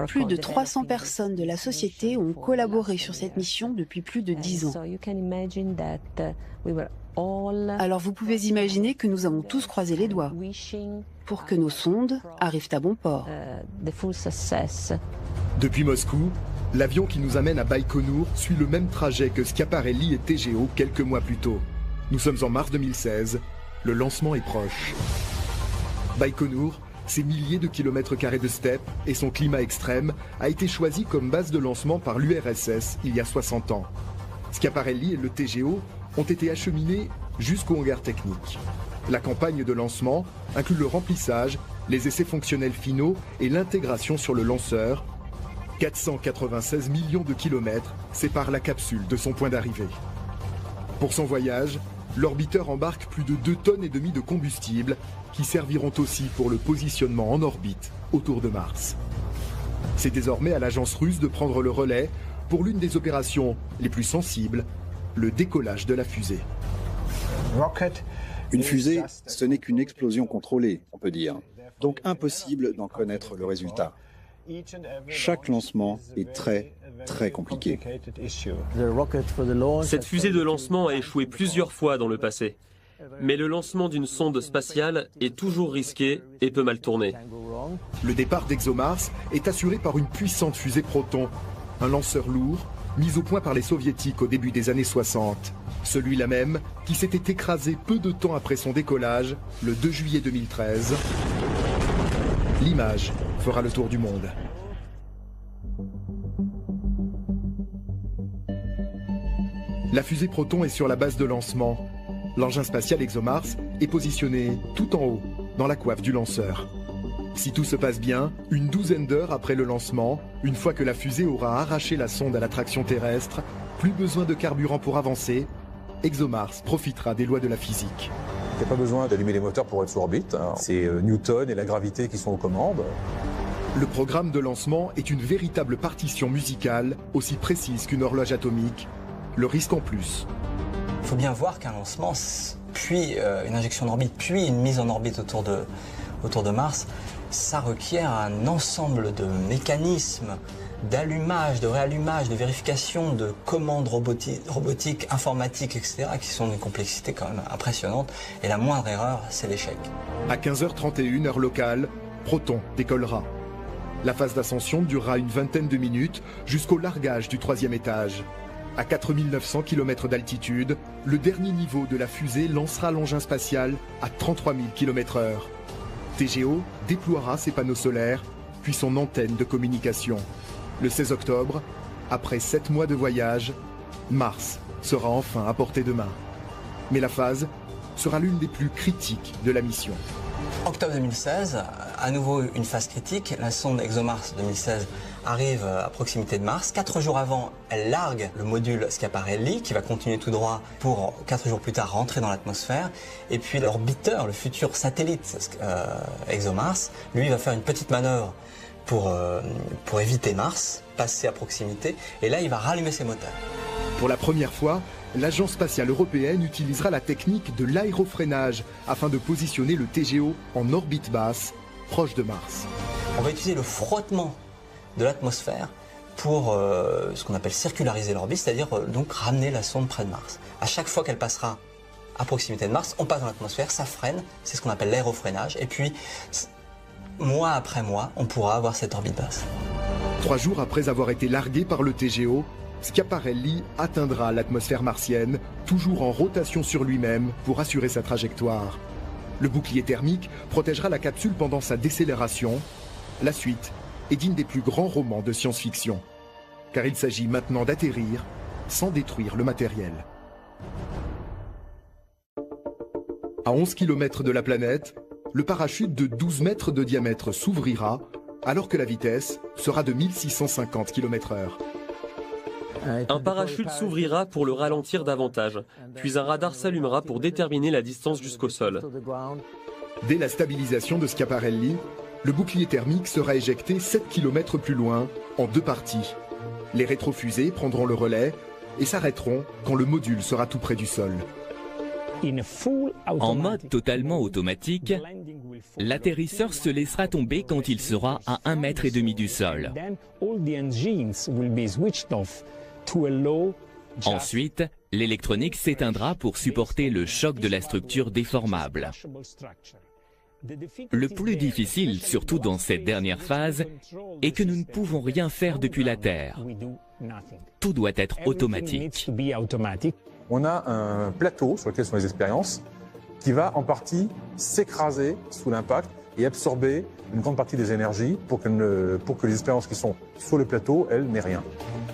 Plus de 300 personnes de la société ont collaboré sur cette mission depuis plus de 10 ans. Alors vous pouvez imaginer que nous avons tous croisé les doigts pour que nos sondes arrivent à bon port. Depuis Moscou, l'avion qui nous amène à Baïkonour suit le même trajet que Schiaparelli et TGO quelques mois plus tôt. Nous sommes en mars 2016, le lancement est proche. Baïkonour, ses milliers de kilomètres carrés de steppes et son climat extrême, a été choisi comme base de lancement par l'URSS il y a 60 ans. Schiaparelli et le TGO ont été acheminés jusqu'au hangar technique. La campagne de lancement inclut le remplissage, les essais fonctionnels finaux et l'intégration sur le lanceur. 496 millions de kilomètres séparent la capsule de son point d'arrivée. Pour son voyage, l'orbiteur embarque plus de 2,5 tonnes de combustible qui serviront aussi pour le positionnement en orbite autour de Mars. C'est désormais à l'agence russe de prendre le relais pour l'une des opérations les plus sensibles, le décollage de la fusée. Une fusée, ce n'est qu'une explosion contrôlée, on peut dire. Donc impossible d'en connaître le résultat. Chaque lancement est très, très compliqué. Cette fusée de lancement a échoué plusieurs fois dans le passé. Mais le lancement d'une sonde spatiale est toujours risqué et peut mal tourner. Le départ d'ExoMars est assuré par une puissante fusée Proton, un lanceur lourd mis au point par les soviétiques au début des années 60. Celui-là même qui s'était écrasé peu de temps après son décollage, le 2 juillet 2013. L'image fera le tour du monde. La fusée Proton est sur la base de lancement. L'engin spatial ExoMars est positionné tout en haut, dans la coiffe du lanceur. Si tout se passe bien, une douzaine d'heures après le lancement, une fois que la fusée aura arraché la sonde à l'attraction terrestre, plus besoin de carburant pour avancer, ExoMars profitera des lois de la physique. Il n'y a pas besoin d'allumer les moteurs pour être sous orbite. C'est Newton et la gravité qui sont aux commandes. Le programme de lancement est une véritable partition musicale, aussi précise qu'une horloge atomique. Le risque en plus. Il faut bien voir qu'un lancement, puis une injection en orbite, puis une mise en orbite autour de Mars, ça requiert un ensemble de mécanismes, d'allumage, de réallumage, de vérification, de commandes robotiques, informatiques, etc., qui sont d'une complexité quand même impressionnante. Et la moindre erreur, c'est l'échec. À 15h31, heure locale, Proton décollera. La phase d'ascension durera une vingtaine de minutes jusqu'au largage du 3e étage. À 4900 km d'altitude, le dernier niveau de la fusée lancera l'engin spatial à 33 000 km/h. TGO déploiera ses panneaux solaires, puis son antenne de communication. Le 16 octobre, après 7 mois de voyage, Mars sera enfin à portée de main. Mais la phase sera l'une des plus critiques de la mission. Octobre 2016, à nouveau une phase critique. La sonde ExoMars 2016 arrive à proximité de Mars. 4 jours avant, elle largue le module Schiaparelli qui va continuer tout droit pour 4 jours plus tard rentrer dans l'atmosphère. Et puis l'orbiteur, le futur satellite ExoMars, lui va faire une petite manœuvre pour éviter Mars, passer à proximité. Et là, il va rallumer ses moteurs. Pour la première fois, l'Agence spatiale européenne utilisera la technique de l'aérofreinage afin de positionner le TGO en orbite basse, proche de Mars. On va utiliser le frottement de l'atmosphère pour ce qu'on appelle circulariser l'orbite, c'est-à-dire donc ramener la sonde près de Mars. À chaque fois qu'elle passera à proximité de Mars, on passe dans l'atmosphère, ça freine, c'est ce qu'on appelle l'aérofreinage, et puis mois après mois, on pourra avoir cette orbite basse. 3 jours après avoir été largué par le TGO, Schiaparelli atteindra l'atmosphère martienne, toujours en rotation sur lui-même pour assurer sa trajectoire. Le bouclier thermique protégera la capsule pendant sa décélération. La suite est digne des plus grands romans de science-fiction, car il s'agit maintenant d'atterrir sans détruire le matériel. À 11 km de la planète, le parachute de 12 mètres de diamètre s'ouvrira alors que la vitesse sera de 1650 km/h. Un parachute s'ouvrira pour le ralentir davantage, puis un radar s'allumera pour déterminer la distance jusqu'au sol. Dès la stabilisation de Schiaparelli, le bouclier thermique sera éjecté 7 km plus loin, en 2 parties. Les rétrofusées prendront le relais et s'arrêteront quand le module sera tout près du sol. En mode totalement automatique, l'atterrisseur se laissera tomber quand il sera à 1,5 m du sol. Ensuite, l'électronique s'éteindra pour supporter le choc de la structure déformable. Le plus difficile, surtout dans cette dernière phase, est que nous ne pouvons rien faire depuis la Terre. Tout doit être automatique. On a un plateau sur lequel sont les expériences qui va en partie s'écraser sous l'impact et absorber une grande partie des énergies pour que les expériences qui sont sur le plateau, elles, n'aient rien.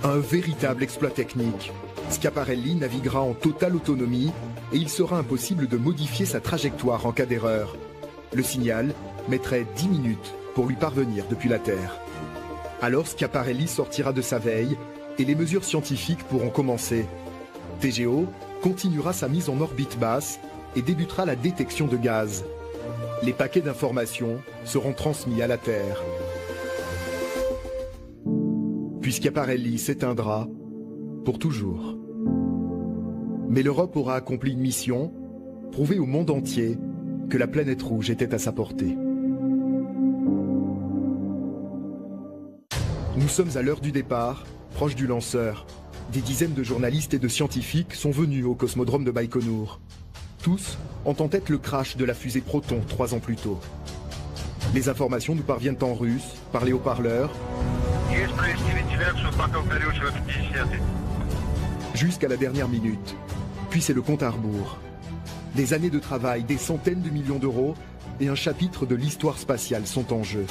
Un véritable exploit technique. Schiaparelli naviguera en totale autonomie et il sera impossible de modifier sa trajectoire en cas d'erreur. Le signal mettrait 10 minutes pour lui parvenir depuis la Terre. Alors Schiaparelli sortira de sa veille et les mesures scientifiques pourront commencer. TGO continuera sa mise en orbite basse et débutera la détection de gaz. Les paquets d'informations seront transmis à la Terre. Puis Schiaparelli s'éteindra pour toujours. Mais l'Europe aura accompli une mission, prouver au monde entier que la planète rouge était à sa portée. Nous sommes à l'heure du départ, proche du lanceur. Des dizaines de journalistes et de scientifiques sont venus au cosmodrome de Baïkonour. Tous ont en tête le crash de la fusée Proton 3 ans plus tôt. Les informations nous parviennent en russe, par les haut-parleurs, jusqu'à la dernière minute. Puis c'est le compte à rebours. Des années de travail, des centaines de millions d'euros et un chapitre de l'histoire spatiale sont en jeu.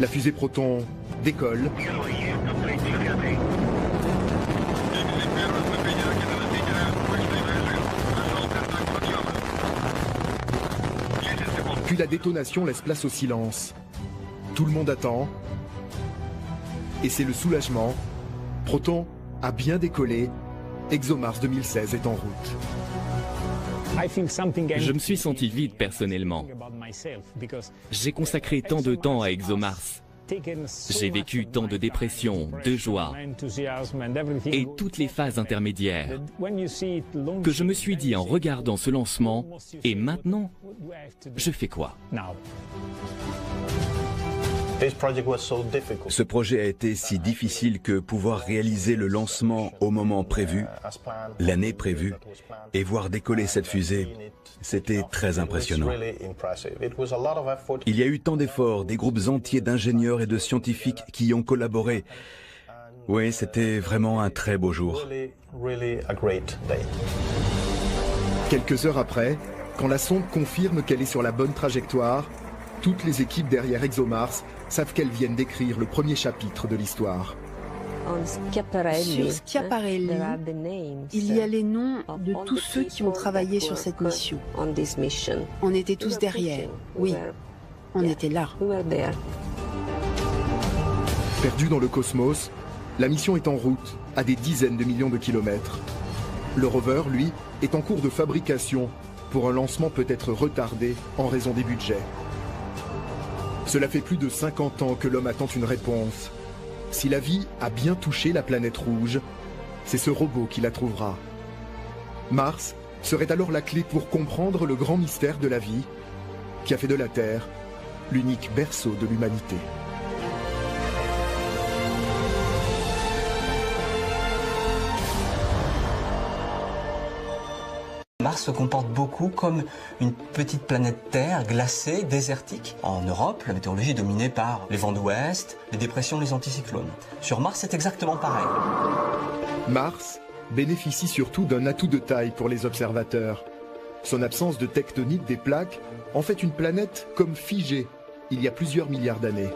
La fusée Proton décolle. Puis la détonation laisse place au silence. Tout le monde attend. Et c'est le soulagement. Proton a bien décollé. ExoMars 2016 est en route. Je me suis senti vide personnellement. J'ai consacré tant de temps à ExoMars. J'ai vécu tant de dépression, de joie et toutes les phases intermédiaires que je me suis dit en regardant ce lancement, et maintenant, je fais quoi ? Ce projet a été si difficile que pouvoir réaliser le lancement au moment prévu, l'année prévue, et voir décoller cette fusée, c'était très impressionnant. Il y a eu tant d'efforts, des groupes entiers d'ingénieurs et de scientifiques qui y ont collaboré. Oui, c'était vraiment un très beau jour. Quelques heures après, quand la sonde confirme qu'elle est sur la bonne trajectoire, toutes les équipes derrière ExoMars savent qu'elles viennent d'écrire le premier chapitre de l'histoire. Sur Schiaparelli, il y a les noms de tous ceux qui ont travaillé sur cette mission. On était tous derrière, oui, on était là. Perdue dans le cosmos, la mission est en route à des dizaines de millions de kilomètres. Le rover, lui, est en cours de fabrication pour un lancement peut-être retardé en raison des budgets. Cela fait plus de 50 ans que l'homme attend une réponse. Si la vie a bien touché la planète rouge, c'est ce robot qui la trouvera. Mars serait alors la clé pour comprendre le grand mystère de la vie qui a fait de la Terre l'unique berceau de l'humanité. Mars se comporte beaucoup comme une petite planète Terre, glacée, désertique. En Europe, la météorologie est dominée par les vents d'ouest, les dépressions, les anticyclones. Sur Mars, c'est exactement pareil. Mars bénéficie surtout d'un atout de taille pour les observateurs. Son absence de tectonique des plaques en fait une planète comme figée il y a plusieurs milliards d'années.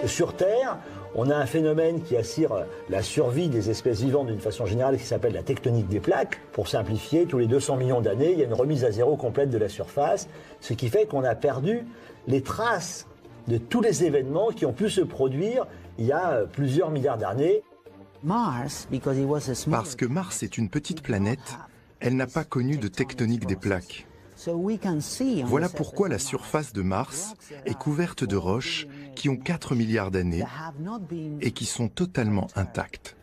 Sur Terre, on a un phénomène qui assure la survie des espèces vivantes d'une façon générale qui s'appelle la tectonique des plaques. Pour simplifier, tous les 200 millions d'années, il y a une remise à zéro complète de la surface, ce qui fait qu'on a perdu les traces de tous les événements qui ont pu se produire il y a plusieurs milliards d'années. Parce que Mars est une petite planète, elle n'a pas connu de tectonique des plaques. Voilà pourquoi la surface de Mars est couverte de roches qui ont 4 milliards d'années et qui sont totalement intactes.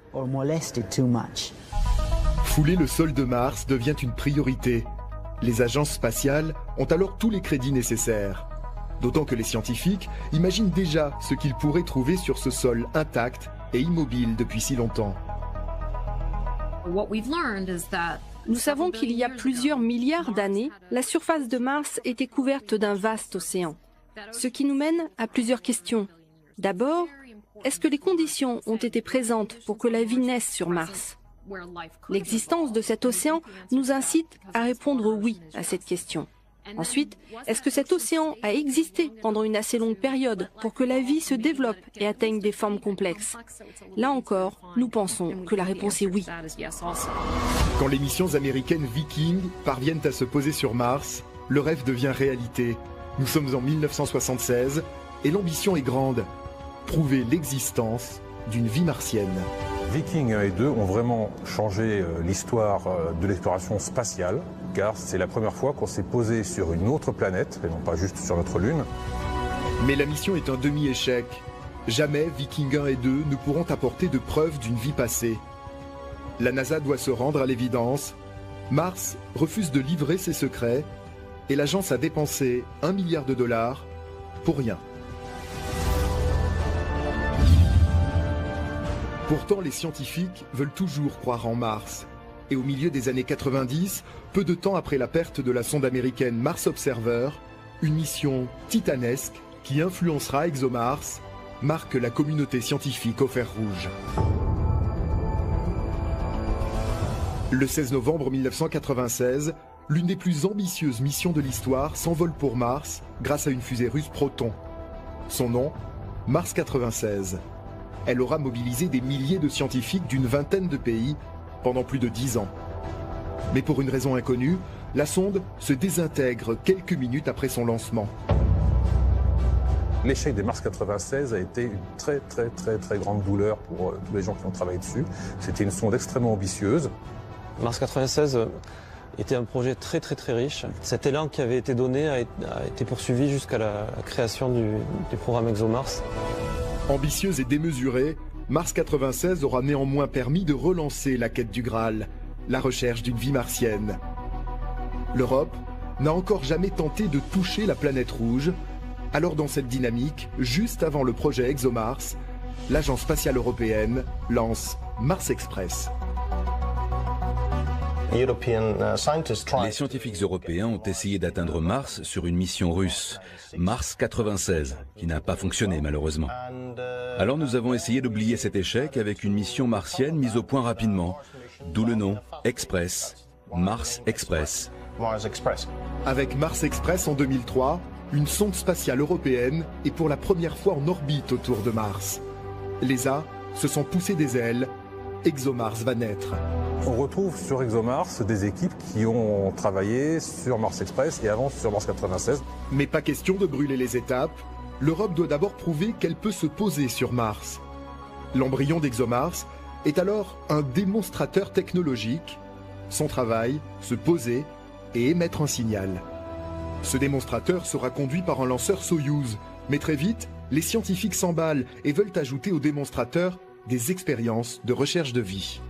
Fouler le sol de Mars devient une priorité. Les agences spatiales ont alors tous les crédits nécessaires. D'autant que les scientifiques imaginent déjà ce qu'ils pourraient trouver sur ce sol intact et immobile depuis si longtemps. Nous savons qu'il y a plusieurs milliards d'années, la surface de Mars était couverte d'un vaste océan. Ce qui nous mène à plusieurs questions. D'abord, est-ce que les conditions ont été présentes pour que la vie naisse sur Mars? L'existence de cet océan nous incite à répondre oui à cette question. Ensuite, est-ce que cet océan a existé pendant une assez longue période pour que la vie se développe et atteigne des formes complexes? Là encore, nous pensons que la réponse est oui. Quand les missions américaines Viking parviennent à se poser sur Mars, le rêve devient réalité. Nous sommes en 1976 et l'ambition est grande, prouver l'existence d'une vie martienne. Viking 1 et 2 ont vraiment changé l'histoire de l'exploration spatiale, car c'est la première fois qu'on s'est posé sur une autre planète, et non pas juste sur notre Lune. Mais la mission est un demi-échec. Jamais Viking 1 et 2 ne pourront apporter de preuves d'une vie passée. La NASA doit se rendre à l'évidence. Mars refuse de livrer ses secrets et l'agence a dépensé $1 milliard pour rien. Pourtant, les scientifiques veulent toujours croire en Mars. Et au milieu des années 90, peu de temps après la perte de la sonde américaine Mars Observer, une mission titanesque qui influencera ExoMars marque la communauté scientifique au fer rouge. Le 16 novembre 1996, l'une des plus ambitieuses missions de l'histoire s'envole pour Mars grâce à une fusée russe Proton. Son nom, Mars 96. Elle aura mobilisé des milliers de scientifiques d'une vingtaine de pays pendant plus de 10 ans. Mais pour une raison inconnue, la sonde se désintègre quelques minutes après son lancement. L'échec des Mars 96 a été une très grande douleur pour tous les gens qui ont travaillé dessus. C'était une sonde extrêmement ambitieuse. Mars 96 était un projet très riche. Cet élan qui avait été donné a été poursuivi jusqu'à la création du programme ExoMars. Ambitieuse et démesurée, Mars 96 aura néanmoins permis de relancer la quête du Graal, la recherche d'une vie martienne. L'Europe n'a encore jamais tenté de toucher la planète rouge. Alors dans cette dynamique, juste avant le projet ExoMars, l'agence spatiale européenne lance Mars Express. Les scientifiques européens ont essayé d'atteindre Mars sur une mission russe, Mars 96, qui n'a pas fonctionné malheureusement. Alors nous avons essayé d'oublier cet échec avec une mission martienne mise au point rapidement, d'où le nom Express, Mars Express. Avec Mars Express en 2003, une sonde spatiale européenne est pour la première fois en orbite autour de Mars. L'ESA se sont poussé des ailes, ExoMars va naître. On retrouve sur ExoMars des équipes qui ont travaillé sur Mars Express et avant sur Mars 96. Mais pas question de brûler les étapes. L'Europe doit d'abord prouver qu'elle peut se poser sur Mars. L'embryon d'ExoMars est alors un démonstrateur technologique. Son travail, se poser et émettre un signal. Ce démonstrateur sera conduit par un lanceur Soyouz. Mais très vite, les scientifiques s'emballent et veulent ajouter au démonstrateur des expériences de recherche de vie.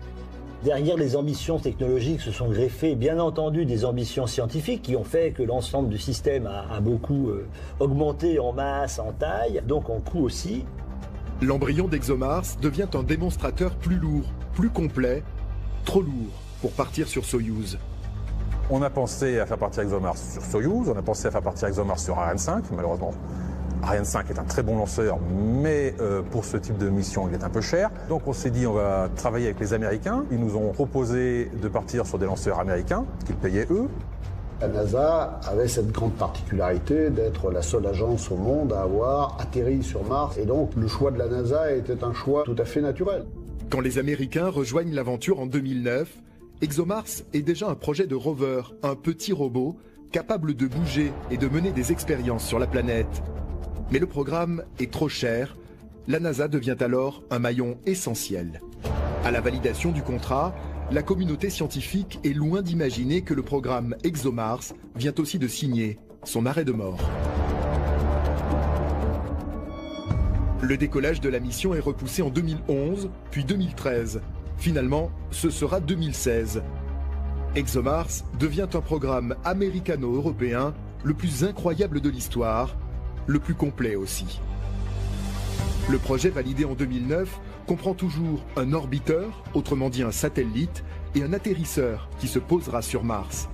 Derrière les ambitions technologiques se sont greffées, bien entendu, des ambitions scientifiques qui ont fait que l'ensemble du système a beaucoup augmenté en masse, en taille, donc en coût aussi. L'embryon d'ExoMars devient un démonstrateur plus lourd, plus complet, trop lourd pour partir sur Soyouz. On a pensé à faire partir ExoMars sur Soyouz, on a pensé à faire partir ExoMars sur Ariane 5, malheureusement. Ariane 5 est un très bon lanceur, mais pour ce type de mission, il est un peu cher. Donc on s'est dit, on va travailler avec les Américains. Ils nous ont proposé de partir sur des lanceurs américains, qu'ils payaient eux. La NASA avait cette grande particularité d'être la seule agence au monde à avoir atterri sur Mars. Et donc le choix de la NASA était un choix tout à fait naturel. Quand les Américains rejoignent l'aventure en 2009, ExoMars est déjà un projet de rover, un petit robot capable de bouger et de mener des expériences sur la planète. Mais le programme est trop cher. La NASA devient alors un maillon essentiel. À la validation du contrat, la communauté scientifique est loin d'imaginer que le programme ExoMars vient aussi de signer son arrêt de mort. Le décollage de la mission est repoussé en 2011, puis 2013. Finalement, ce sera 2016. ExoMars devient un programme américano-européen le plus incroyable de l'histoire, le plus complet aussi. Le projet validé en 2009 comprend toujours un orbiteur, autrement dit un satellite, et un atterrisseur qui se posera sur Mars.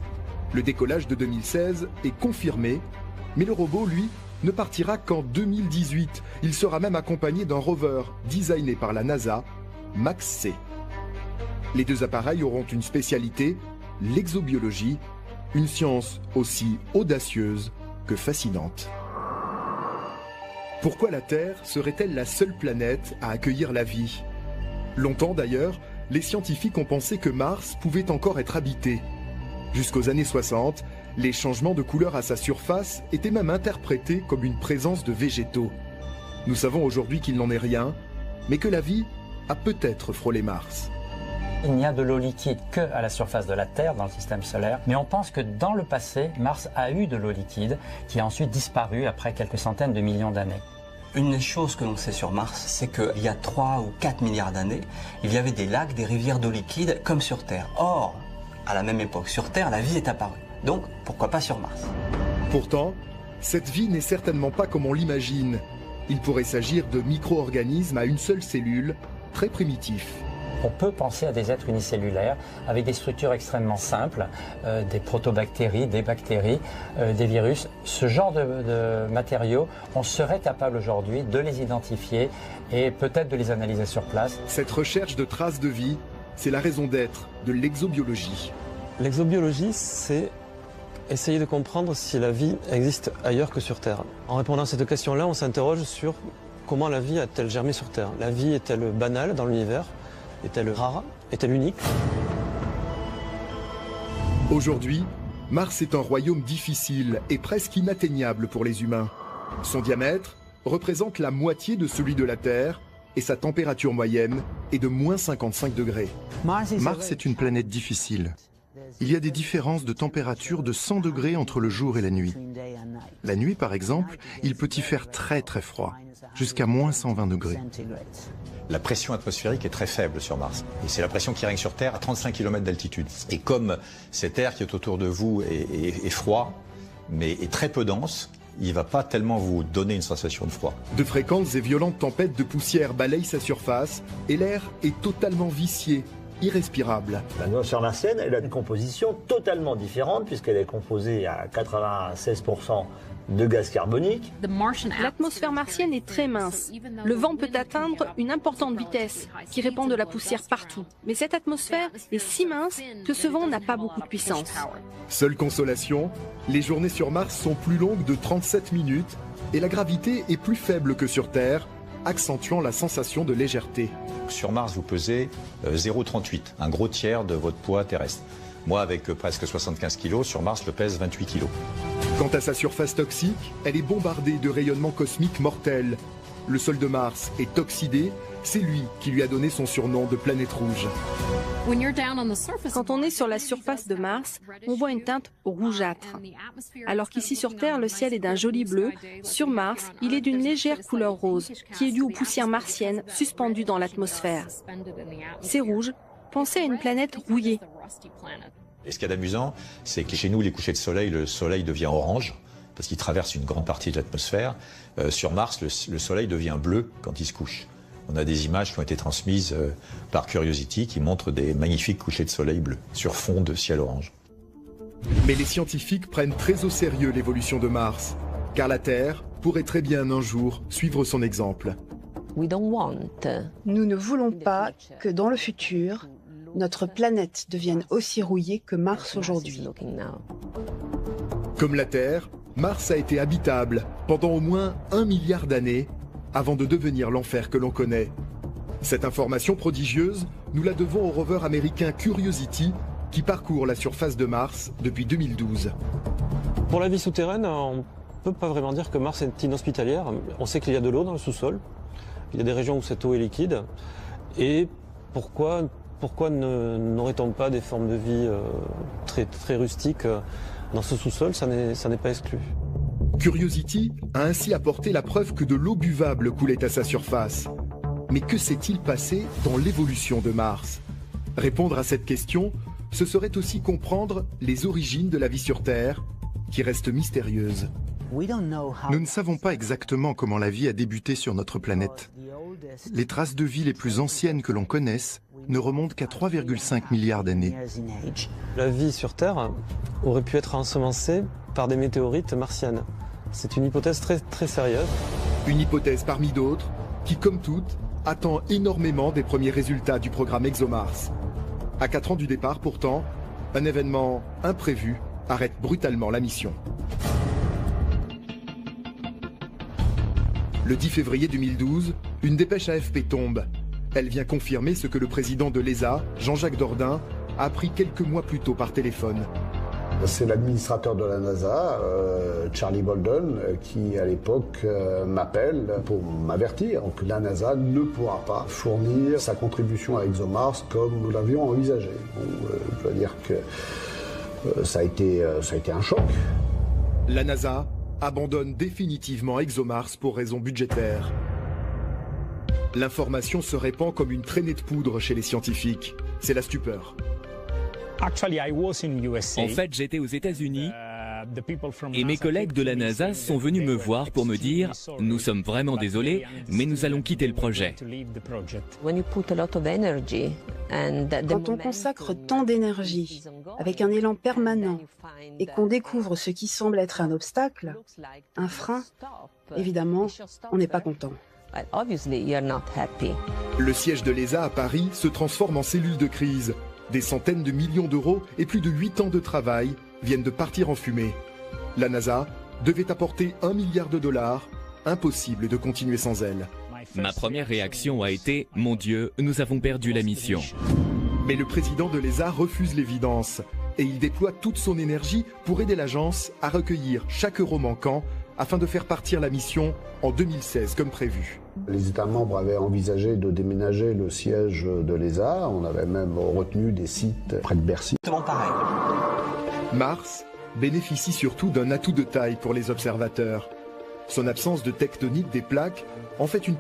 Le décollage de 2016 est confirmé, mais le robot, lui, ne partira qu'en 2018. Il sera même accompagné d'un rover designé par la NASA, MAX-C. Les deux appareils auront une spécialité, l'exobiologie, une science aussi audacieuse que fascinante. Pourquoi la Terre serait-elle la seule planète à accueillir la vie? Longtemps d'ailleurs, les scientifiques ont pensé que Mars pouvait encore être habité. Jusqu'aux années 60, les changements de couleur à sa surface étaient même interprétés comme une présence de végétaux. Nous savons aujourd'hui qu'il n'en est rien, mais que la vie a peut-être frôlé Mars. Il n'y a de l'eau liquide que à la surface de la Terre, dans le système solaire, mais on pense que dans le passé, Mars a eu de l'eau liquide qui a ensuite disparu après quelques centaines de millions d'années. Une des choses que l'on sait sur Mars, c'est qu'il y a 3 ou 4 milliards d'années, il y avait des lacs, des rivières d'eau liquide comme sur Terre. Or, à la même époque, sur Terre, la vie est apparue. Donc, pourquoi pas sur Mars? Pourtant, cette vie n'est certainement pas comme on l'imagine. Il pourrait s'agir de micro-organismes à une seule cellule, très primitifs. On peut penser à des êtres unicellulaires avec des structures extrêmement simples, des protobactéries, des bactéries, des virus. Ce genre de matériaux, on serait capable aujourd'hui de les identifier et peut-être de les analyser sur place. Cette recherche de traces de vie, c'est la raison d'être de l'exobiologie. L'exobiologie, c'est essayer de comprendre si la vie existe ailleurs que sur Terre. En répondant à cette question-là, on s'interroge sur comment la vie a-t-elle germé sur Terre. La vie est-elle banale dans l'univers? Est-elle rare? Est-elle unique? Aujourd'hui, Mars est un royaume difficile et presque inatteignable pour les humains. Son diamètre représente la moitié de celui de la Terre et sa température moyenne est de moins 55 degrés. Mars est une planète difficile. Il y a des différences de température de 100 degrés entre le jour et la nuit. La nuit, par exemple, il peut y faire très très froid, jusqu'à moins 120 degrés. La pression atmosphérique est très faible sur Mars. Et c'est la pression qui règne sur Terre à 35 km d'altitude. Et comme cet air qui est autour de vous est froid, mais est très peu dense, il ne va pas tellement vous donner une sensation de froid. De fréquentes et violentes tempêtes de poussière balayent sa surface et l'air est totalement vicié, irrespirable. L'atmosphère martienne, elle a une composition totalement différente puisqu'elle est composée à 96% de gaz carbonique. L'atmosphère martienne est très mince. Le vent peut atteindre une importante vitesse qui répand de la poussière partout. Mais cette atmosphère est si mince que ce vent n'a pas beaucoup de puissance. Seule consolation, les journées sur Mars sont plus longues de 37 minutes et la gravité est plus faible que sur Terre, accentuant la sensation de légèreté. Sur Mars, vous pesez 0,38, un gros tiers de votre poids terrestre. Moi, avec presque 75 kg, sur Mars, je pèse 28 kg. Quant à sa surface toxique, elle est bombardée de rayonnements cosmiques mortels. Le sol de Mars est oxydé, c'est lui qui lui a donné son surnom de planète rouge. Quand on est sur la surface de Mars, on voit une teinte rougeâtre. Alors qu'ici sur Terre, le ciel est d'un joli bleu, sur Mars, il est d'une légère couleur rose, qui est due aux poussières martiennes suspendues dans l'atmosphère. C'est rouge, pensez à une planète rouillée. Et ce qu'il y a d'amusant, c'est que chez nous, les couchers de soleil, le soleil devient orange, parce qu'il traverse une grande partie de l'atmosphère. Sur Mars, le soleil devient bleu quand il se couche. On a des images qui ont été transmises par Curiosity qui montrent des magnifiques couchers de soleil bleus sur fond de ciel orange. Mais les scientifiques prennent très au sérieux l'évolution de Mars, car la Terre pourrait très bien un jour suivre son exemple. Nous ne voulons pas que dans le futur, notre planète devienne aussi rouillée que Mars aujourd'hui. Comme la Terre, Mars a été habitable pendant au moins 1 milliard d'années avant de devenir l'enfer que l'on connaît. Cette information prodigieuse, nous la devons au rover américain Curiosity qui parcourt la surface de Mars depuis 2012. Pour la vie souterraine, on ne peut pas vraiment dire que Mars est inhospitalière. On sait qu'il y a de l'eau dans le sous-sol. Il y a des régions où cette eau est liquide. Et pourquoi n'aurait-on pas des formes de vie très rustiques dans ce sous-sol? Ça n'est pas exclu. Curiosity a ainsi apporté la preuve que de l'eau buvable coulait à sa surface. Mais que s'est-il passé dans l'évolution de Mars? Répondre à cette question, ce serait aussi comprendre les origines de la vie sur Terre, qui restent mystérieuses. Nous ne savons pas exactement comment la vie a débuté sur notre planète. Les traces de vie les plus anciennes que l'on connaisse ne remontent qu'à 3,5 milliards d'années. La vie sur Terre aurait pu être ensemencée par des météorites martiennes. C'est une hypothèse très sérieuse. Une hypothèse parmi d'autres qui, comme toutes, attend énormément des premiers résultats du programme ExoMars. À 4 ans du départ, pourtant, un événement imprévu arrête brutalement la mission. Le 10 février 2012, une dépêche AFP tombe. Elle vient confirmer ce que le président de l'ESA, Jean-Jacques Dordain, a appris quelques mois plus tôt par téléphone. C'est l'administrateur de la NASA, Charlie Bolden, qui à l'époque m'appelle pour m'avertir que la NASA ne pourra pas fournir sa contribution à ExoMars comme nous l'avions envisagé. Je dois dire que ça a été un choc. La NASA abandonne définitivement ExoMars pour raisons budgétaires. L'information se répand comme une traînée de poudre chez les scientifiques. C'est la stupeur. En fait, j'étais aux États-Unis et mes collègues de la NASA sont venus me voir pour me dire « Nous sommes vraiment désolés, mais nous allons quitter le projet ». Quand on consacre tant d'énergie, avec un élan permanent, et qu'on découvre ce qui semble être un obstacle, un frein, évidemment, on n'est pas content. Le siège de l'ESA à Paris se transforme en cellule de crise. Des centaines de millions d'euros et plus de 8 ans de travail viennent de partir en fumée. La NASA devait apporter 1 milliard de dollars. Impossible de continuer sans elle. Ma première réaction a été « Mon Dieu, nous avons perdu la mission ». Mais le président de l'ESA refuse l'évidence et il déploie toute son énergie pour aider l'agence à recueillir chaque euro manquant afin de faire partir la mission en 2016 comme prévu. Les États membres avaient envisagé de déménager le siège de l'ESA. On avait même retenu des sites près de Bercy. Mars bénéficie surtout d'un atout de taille pour les observateurs. Son absence de tectonique des plaques en fait une